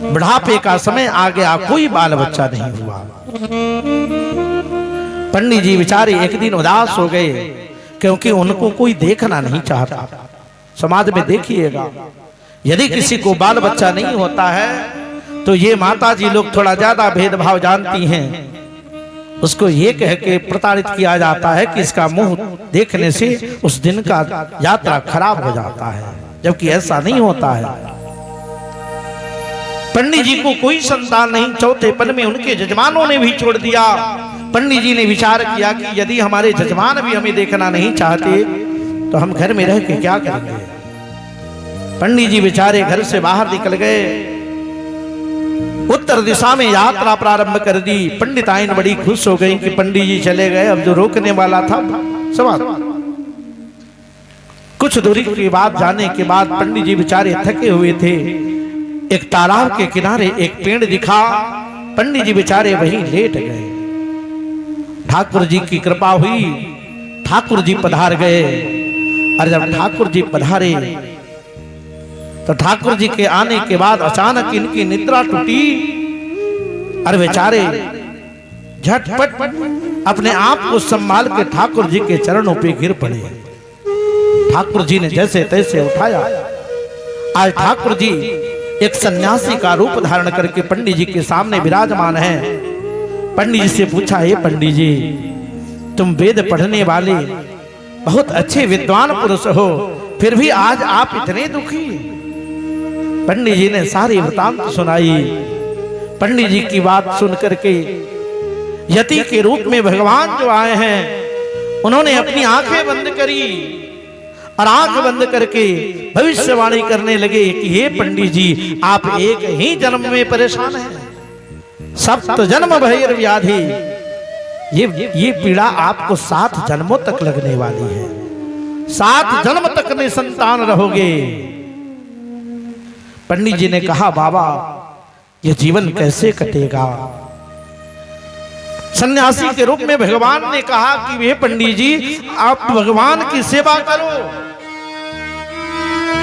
बुढ़ापे का समय आ गया, कोई बाल बच्चा नहीं हुआ। पंडित जी बेचारे एक दिन उदास हो गए, क्योंकि उनको कोई देखना नहीं चाहता। समाज में देखिएगा, यदि किसी को बाल बच्चा नहीं होता है तो ये माता जी लोग थोड़ा ज्यादा भेदभाव जानती हैं। उसको ये कह के प्रताड़ित किया जाता है कि इसका मुंह देखने से उस दिन का यात्रा खराब हो जाता है, जबकि ऐसा नहीं होता है। पंडित जी को कोई संतान नहीं, चौथे पल में उनके जजमानों ने भी छोड़ दिया। पंडित जी ने विचार किया कि यदि हमारे जजमान भी हमें देखना नहीं चाहते तो हम घर में रह के क्या करेंगे। पंडित जी बेचारे घर से बाहर निकल गए, उत्तर दिशा में यात्रा प्रारंभ कर दी। पंडिताइन बड़ी खुश हो गई कि पंडित जी चले गए, अब जो रोकने वाला था सवाल। कुछ दूरी के बाद जाने के बाद पंडित जी बेचारे थके हुए थे। एक तालाब के किनारे एक पेड़ दिखा, पंडित जी बेचारे वहीं लेट गए। ठाकुर जी की कृपा हुई, ठाकुर जी पधार गए। और जब ठाकुर जी पधारे तो ठाकुर जी के आने के बाद अचानक इनकी निद्रा टूटी और बेचारे झटपट अपने आप को संभाल के ठाकुर जी के चरणों पे गिर पड़े। ठाकुर जी ने जैसे तैसे उठाया। आज ठाकुर जी एक सन्यासी का रूप धारण करके पंडित जी के सामने विराजमान हैं। पंडित जी से पूछा, हे पंडित जी, तुम वेद पढ़ने वाले बहुत अच्छे विद्वान पुरुष हो, फिर भी आज आप इतने दुखी। पंडित जी ने सारी वृतांत सुनाई। पंडित जी की बात सुन करके यति के रूप में भगवान जो आए हैं, उन्होंने अपनी आंखें बंद करी और आंख बंद करके भविष्यवाणी करने लगे कि हे पंडित जी, आप एक ही जन्म में परेशान हैं, सप्त जन्म भैर व्याधि। ये पीड़ा आपको 7 जन्मों तक लगने वाली है। 7 जन्म तक निसंतान रहोगे। पंडित जी ने कहा, बाबा ये जीवन कैसे कटेगा। सन्यासी के रूप में भगवान ने कहा कि हे पंडित जी, आप भगवान की सेवा करो,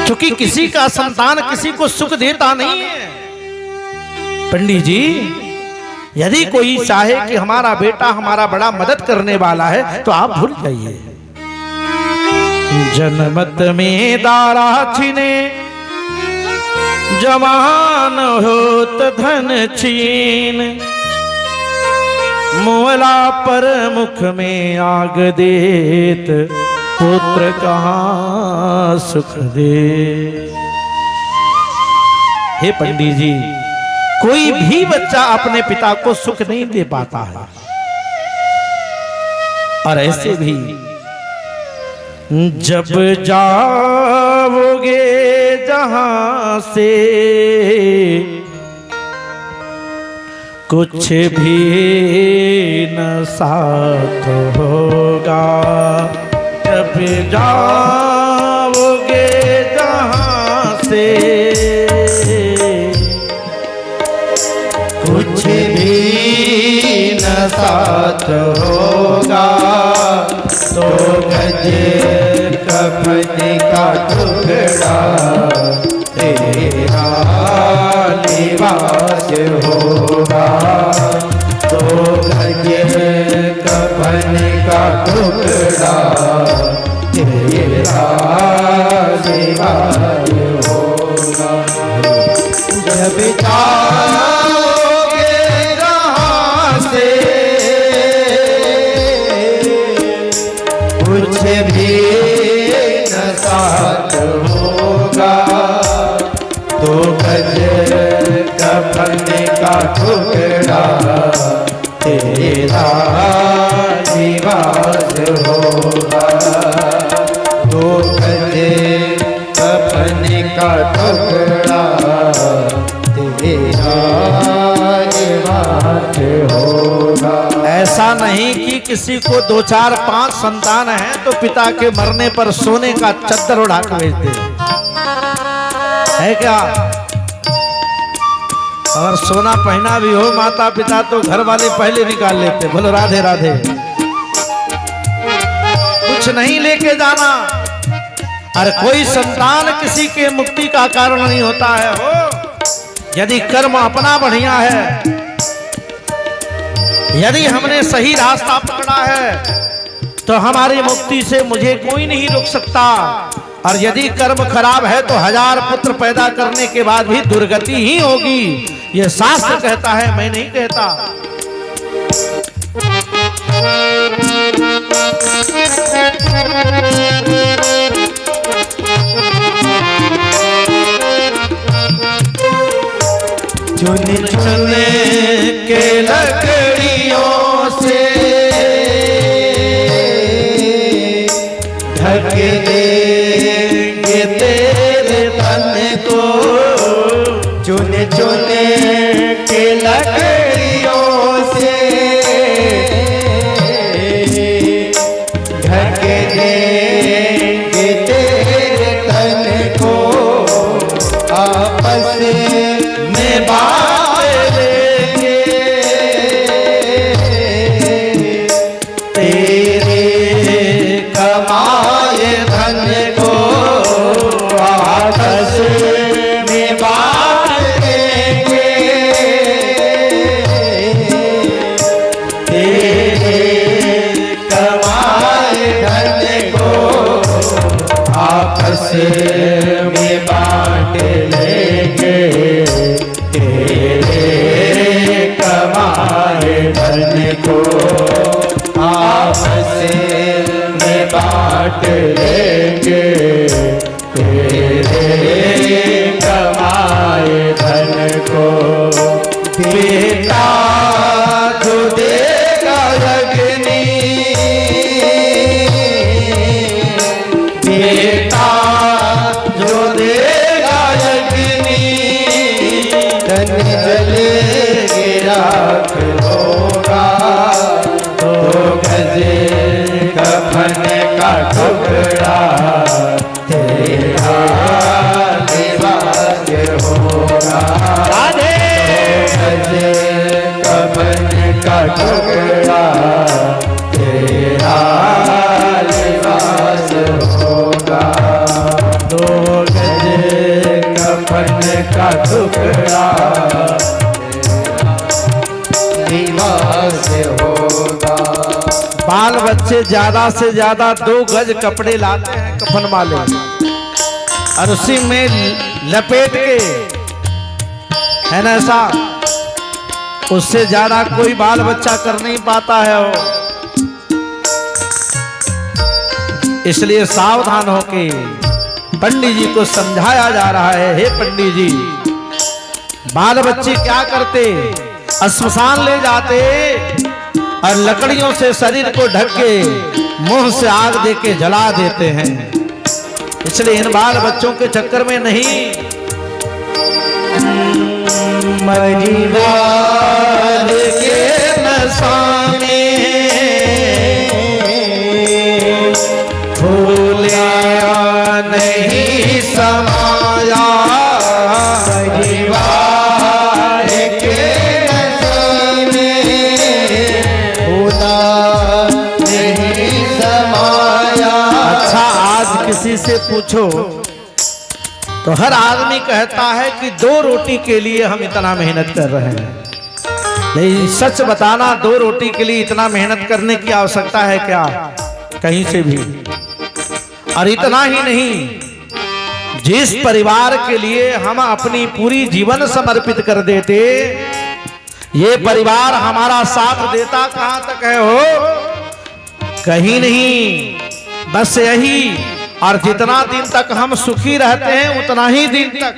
क्योंकि किसी का संतान किसी को सुख देता नहीं है। पंडित जी, यदि कोई चाहे कि हमारा बेटा हमारा बड़ा मदद करने वाला है तो आप भूल जाइए। जनमत में दारा छिने, जवान होत धन छीन, मोला पर मुख में आग देत, पुत्र कहाँ सुख दे। हे पंडित जी, कोई भी बच्चा अपने पिता को सुख नहीं दे पाता है, और ऐसे भी जब जाओगे जहां से कुछ भी न साथ होगा, जब जाओगे जहां से कुछ भी न साथ होगा, तो गज कफन का टुकड़ा तेरा लिबास होगा। तो गज कफन का टुकड़ा तेरा लिबास होगा। जब जाओगे यहाँ से कुछ भी न साथ होगा। तो गज कफन का टुकड़ा तेरा लिबास होगा। तो गज कफन का टुकड़ा तेरा लिबास होगा। ऐसा नहीं कि किसी को 2, 4, 5 संतान है तो पिता के मरने पर सोने का चद्दर उड़ा के भेज दे, है क्या? अगर सोना पहना भी हो माता पिता तो घर वाले पहले निकाल लेते, बोलो राधे राधे। कुछ नहीं लेके जाना। अरे कोई संतान किसी के मुक्ति का कारण नहीं होता है हो। यदि कर्म अपना बढ़िया है, यदि हमने सही रास्ता पकड़ा है तो हमारी मुक्ति से मुझे कोई नहीं रोक सकता। और यदि कर्म खराब है तो 1000 पुत्र पैदा करने के बाद भी दुर्गति ही होगी। यह शास्त्र कहता है, मैं नहीं कहता। चुन चुन के लकड़ियों से ढक देंगे तेरे तन को। चुन चुन के लकड़ियों से ढक देंगे तेरे तन को। आपस में बांट लेंगे तेरे कमाए धन को। आपस में बांट लेंगे तेरे कमाए धन को। आपस में बांट लेंगे तेरे कमाए धन को। आपस में बांट लेंगे तेरे कमाए धन को। बेटा जो देगा अग्नि, बेटा जो देगा अग्नि, तन जलेगी राख होगा। तो गज कफन का टुकड़ा तेरा लिबास होगा। राधे गज कफन का टुकड़ा तेरा लिबास होगा। तो गज कफन का टुकड़ा लिबास होगा। बाल बच्चे ज्यादा से ज्यादा 2 गज कपड़े लाते हैं कफन वाले, और उसी में लपेट के, है ना ऐसा? उससे ज्यादा कोई बाल बच्चा कर नहीं पाता है वो। इसलिए सावधान होके पंडित जी को समझाया जा रहा है। हे पंडित जी, बाल बच्चे क्या करते, श्मशान ले जाते और लकड़ियों से शरीर को ढक के मुंह से आग दे के जला देते हैं। इसलिए इन बाल बच्चों के चक्कर में नहीं। मरीवाल के नसाने भूलिया नहीं समाया। मरीवाल के नसाने भूला नहीं समाया। किसी से पूछो तो हर आदमी कहता है कि 2 रोटी के लिए हम इतना मेहनत कर रहे हैं। लेकिन सच बताना, 2 रोटी के लिए इतना मेहनत करने की आवश्यकता है क्या कहीं से भी? और इतना ही नहीं, जिस परिवार के लिए हम अपनी पूरी जीवन समर्पित कर देते, ये परिवार हमारा साथ देता कहां तक है हो? कहीं नहीं, बस यही। और जितना दिन तक हम सुखी रहते हैं उतना ही दिन तक,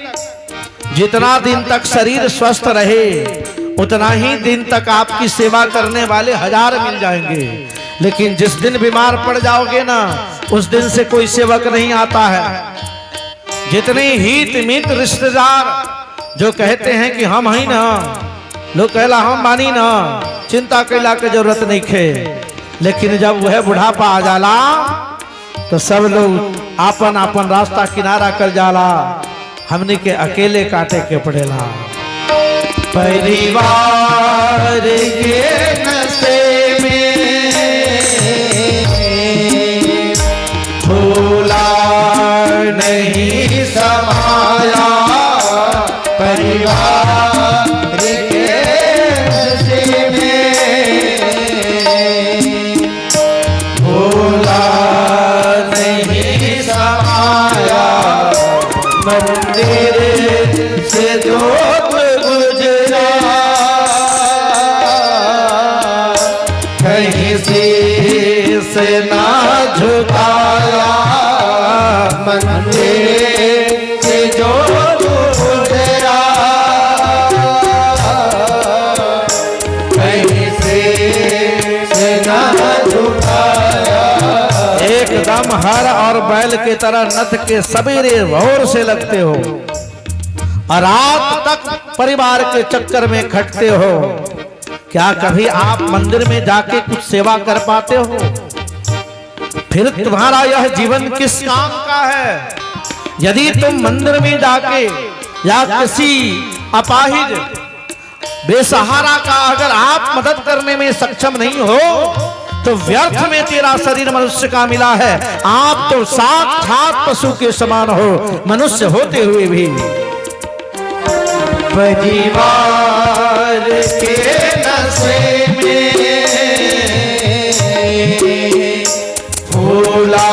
जितना दिन तक शरीर स्वस्थ रहे उतना ही दिन तक आपकी सेवा करने वाले 1000 मिल जाएंगे। लेकिन जिस दिन बीमार पड़ जाओगे ना, उस दिन से कोई सेवक नहीं आता है। जितने हित मित रिश्तेदार जो कहते हैं कि हम ही ना, लोग कहला हम मानी ना, चिंता कैला के जरूरत नहीं खे। लेकिन जब वह बुढ़ापा आ जाला तो सब लोग आपन आपन रास्ता किनारा कर जाला, हमने के अकेले काटे के पड़ेला। परिवार के नशे में भूला नहीं समाया, परिवार के नशे में भूला नहीं समाया, मंदिर से जो गुजरा कहीं से ना झुकाया, मंदिर से जो गुजरा कहीं से ना झुकाया। एकदम हर और बैल की तरह नथ के सवेरे भोर से लगते हो और रात तक परिवार के चक्कर में खटते हो। क्या कभी आप मंदिर में जाके कुछ सेवा कर पाते हो? फिर तुम्हारा यह जीवन किस काम का है? यदि तुम मंदिर में जाके या किसी अपाहिज बेसहारा का अगर आप मदद करने में सक्षम नहीं हो तो व्यर्थ में तेरा शरीर मनुष्य का मिला है। आप तो साक्षात पशु के समान हो, मनुष्य होते हुए भी। परिवार के नशे में भूला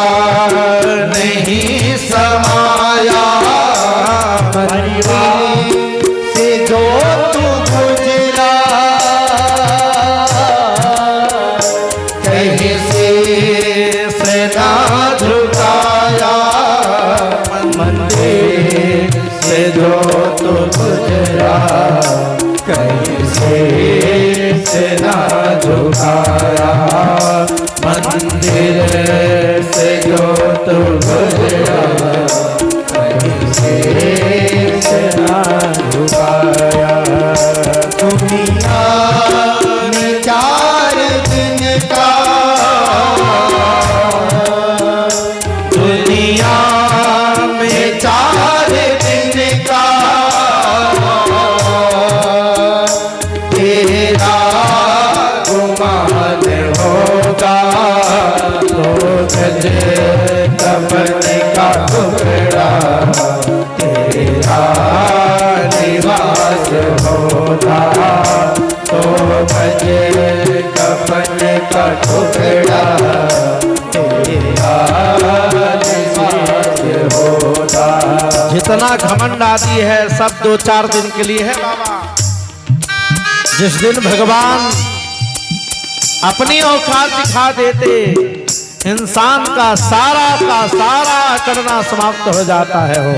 नहीं समाया, परिवार से जो तू गुजरा कहीं से ना झुकाया, मंदिर से जो तू गुजरा कहीं से ना झुकाया, मंदिर से जो तू गुजरा कहीं से ना झुकाया। दुनिया में 4 दिन का, दुनिया में 4 दिन का तेरा गुमान होगा, तो गज कफन का टुकड़ा तेरा निवास होगा, तो गज कफन का टुकड़ा तेरा निवास होगा। जितना घमंड आदि है सब 2-4 दिन के लिए है बाबा। जिस दिन भगवान अपनी औकात दिखा देते, इंसान का सारा करना समाप्त हो जाता है हो,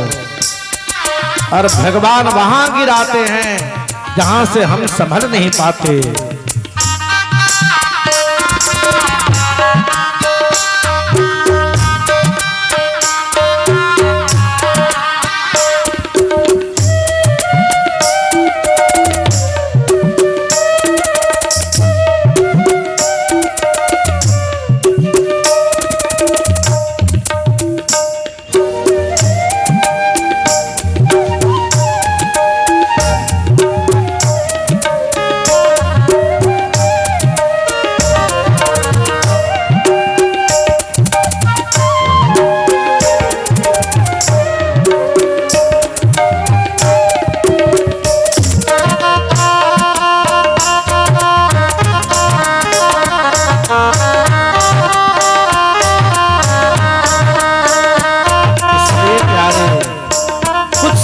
और भगवान वहां गिराते हैं जहां से हम संभल नहीं पाते।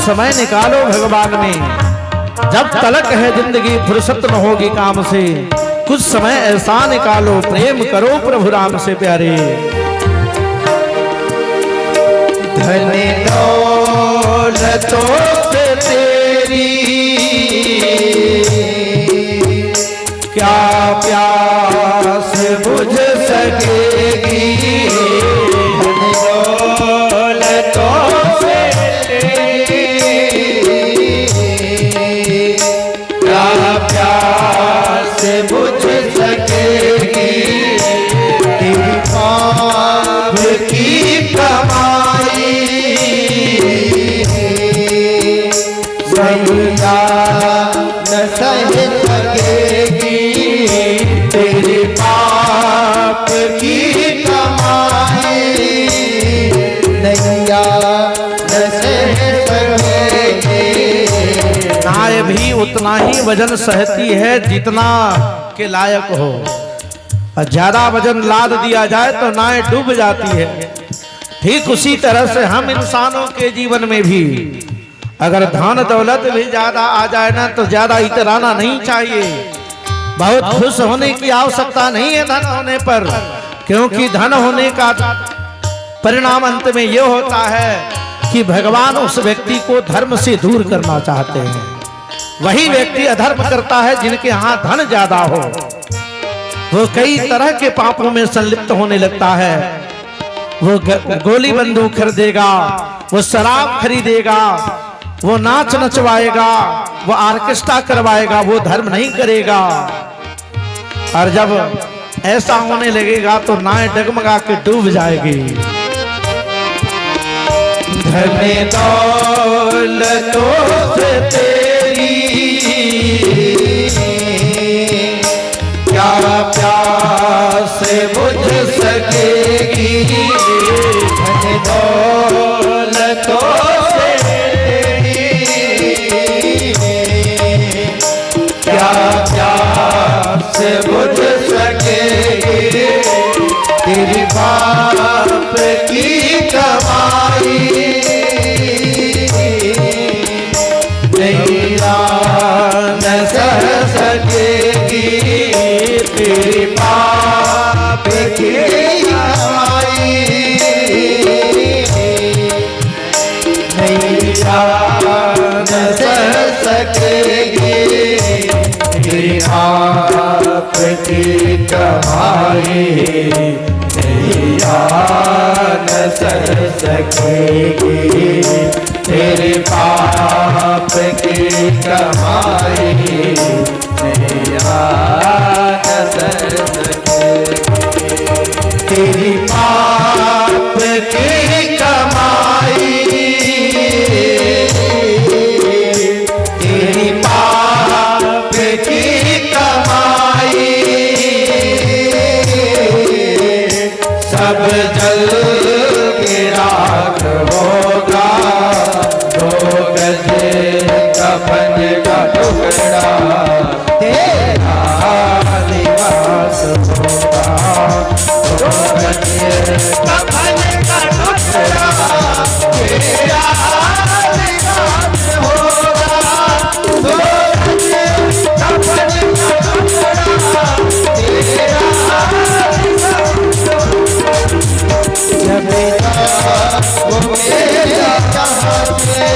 समय निकालो भगवान में। जब तलक है जिंदगी फुर्सत न होगी काम से, कुछ समय ऐसा निकालो प्रेम करो प्रभु राम से प्यारे। धन दौलतों से तेरी क्या प्यास बुझ सकेगी। धन दौलतों से तेरी क्या प्यास बुझ सकेगी। तेरी पाप की कमाई सैया न सह सकेगी। तेरे पाप की कमाई नैया न सह सकेगी। नाय भी उतना ही वजन सहती है जितना के लायक हो, और ज्यादा वजन लाद दिया जाए तो नाय डूब जाती है। ठीक उसी तरह से हम इंसानों के जीवन में भी अगर धन दौलत भी ज्यादा आ जाए ना तो ज्यादा इतराना नहीं चाहिए। बहुत खुश होने की आवश्यकता नहीं है धन होने पर, क्योंकि धन होने का परिणाम अंत में यह होता है कि भगवान उस व्यक्ति को धर्म से दूर करना चाहते हैं। वही व्यक्ति अधर्म करता है जिनके यहाँ धन ज्यादा हो, वो कई तरह के पापों में संलिप्त होने लगता है। वो गोली बंदूक खरीदेगा, वो शराब खरीदेगा, वो नाच नचवाएगा, वो ऑर्केस्ट्रा करवाएगा, वो धर्म नहीं करेगा। और जब ऐसा होने लगेगा तो नाव डगमगा के डूब जाएगी। धन दौलतों से तेरी क्या प्यास बुझ सकेगी। धन दौलतों से तेरी क्या प्यास बुझ सकेगी। तेरी बाप की कमाई नैया न सह सकेगी। तेरी बाप की कमाई नैया न सह सकेगी। तेरी बाप की कमाई नैया न सह सकेगी। तेरे पाप की कमाई नैया न सह सकेगी। तेरी पाप की कमाई तेरी पाप की कमाई सब जल के राख होगा। दो गज कफन का टुकड़ा तेरा निवास होगा। दो गज कफन का टुकड़ा तेरा निवास होगा। दो गज कफन का टुकड़ा तेरा निवास जब जाओगे जहाँ से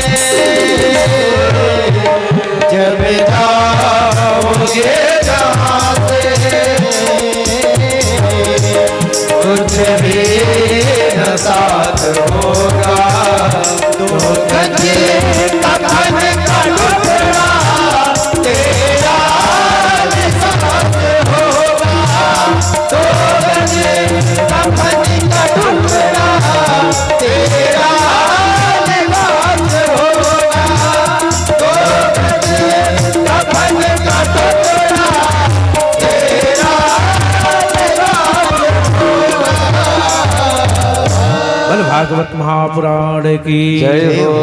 जब जाओगे जहाँ से कुछ भी न साथ होगा। दो गज कफन का टुकड़ा तेरा निवास होगा। दो गज कफन का टुकड़ा तेरा निवास होगा। दो गज कफन का टुकड़ा तेरा निवास होगा। बल भागवत महापुराण की जय हो।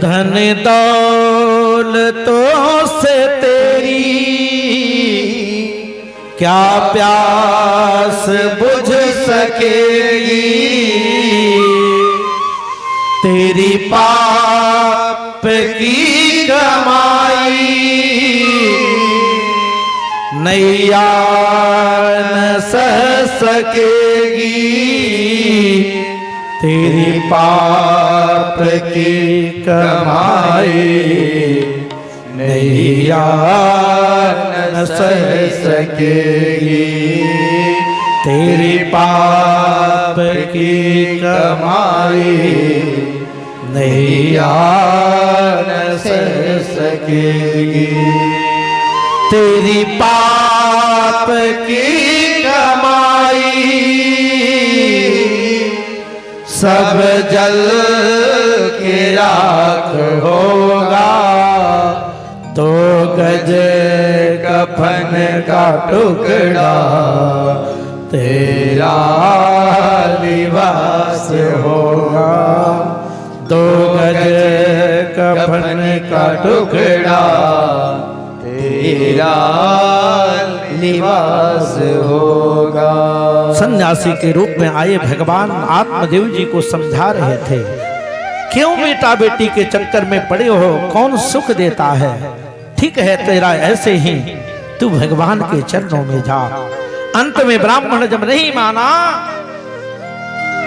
धन दौलतों से तेरी क्या प्यास बुझ सकेगी। तेरी पाप की कमाई नैया न सह सकेगी, तेरी पाप की कमाई नैया न सह सकेगी, तेरी पाप की कमाई नैया न सह सकेगी, तेरी पाप की कमाई सब जल के राख होगा, तो गज कफन का टुकड़ा तेरा लिबास होगा, तो गज कफन का टुकड़ा तेरा लिबास होगा। सन्यासी के रूप में आए भगवान आत्मदेव जी को समझा रहे थे, क्यों बेटा बेटी के चक्कर में पड़े हो, कौन सुख देता है, ठीक है तेरा ऐसे ही, तू भगवान के चरणों में जा। अंत में ब्राह्मण जब नहीं माना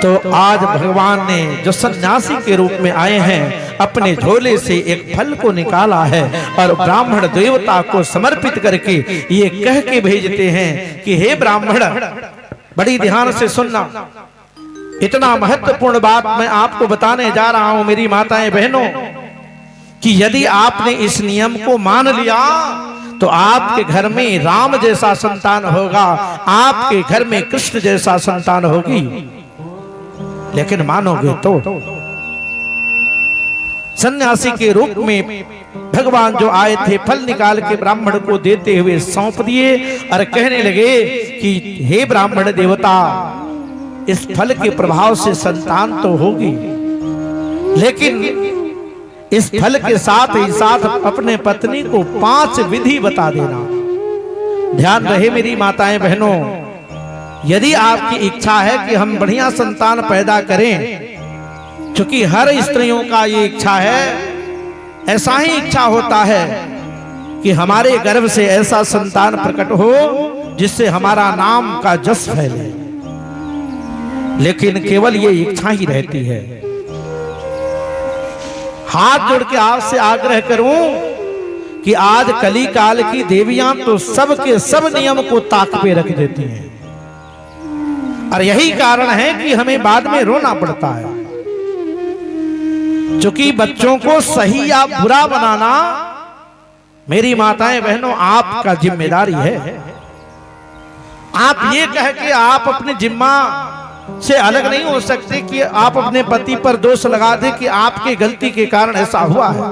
तो आज भगवान ने जो सन्यासी के रूप में आए हैं अपने झोले से एक फल को निकाला है और ब्राह्मण देवता को समर्पित करके ये कह के भेजते हैं कि हे ब्राह्मण, बड़ी ध्यान से सुनना, इतना महत्वपूर्ण बात मैं आपको बताने जा रहा हूं मेरी माताएं बहनों, कि यदि आपने इस नियम को मान लिया तो आपके घर में राम जैसा संतान होगा, आपके घर में कृष्ण जैसा संतान होगी। लेकिन मानोगे तो? सन्यासी के रूप में भगवान जो आए थे फल निकाल के ब्राह्मण को देते हुए सौंप दिए और कहने लगे कि हे ब्राह्मण देवता, इस फल के प्रभाव से संतान तो होगी, लेकिन इस फल के साथ ही साथ अपने पत्नी को 5 विधि बता देना। ध्यान रहे मेरी माताएं बहनों, यदि आपकी इच्छा है कि हम बढ़िया संतान पैदा करें, क्योंकि हर स्त्रियों का ये इच्छा है, ऐसा ही इच्छा होता है कि हमारे गर्भ से ऐसा संतान प्रकट हो जिससे हमारा नाम का जस फैले, लेकिन केवल ये इच्छा ही रहती है। हाथ जोड़ के आपसे आग्रह करूं कि आज कली काल की देवियां तो सब के सब नियम को ताक पे रख देती हैं, और यही कारण है कि हमें बाद में रोना पड़ता है, क्योंकि बच्चों को सही या बुरा बनाना मेरी माताएं बहनों आपका जिम्मेदारी है। आप ये कह के आप अपने जिम्मा से अलग नहीं हो सकते कि आप अपने पति पर दोष लगा दे कि आपके गलती के कारण ऐसा हुआ है।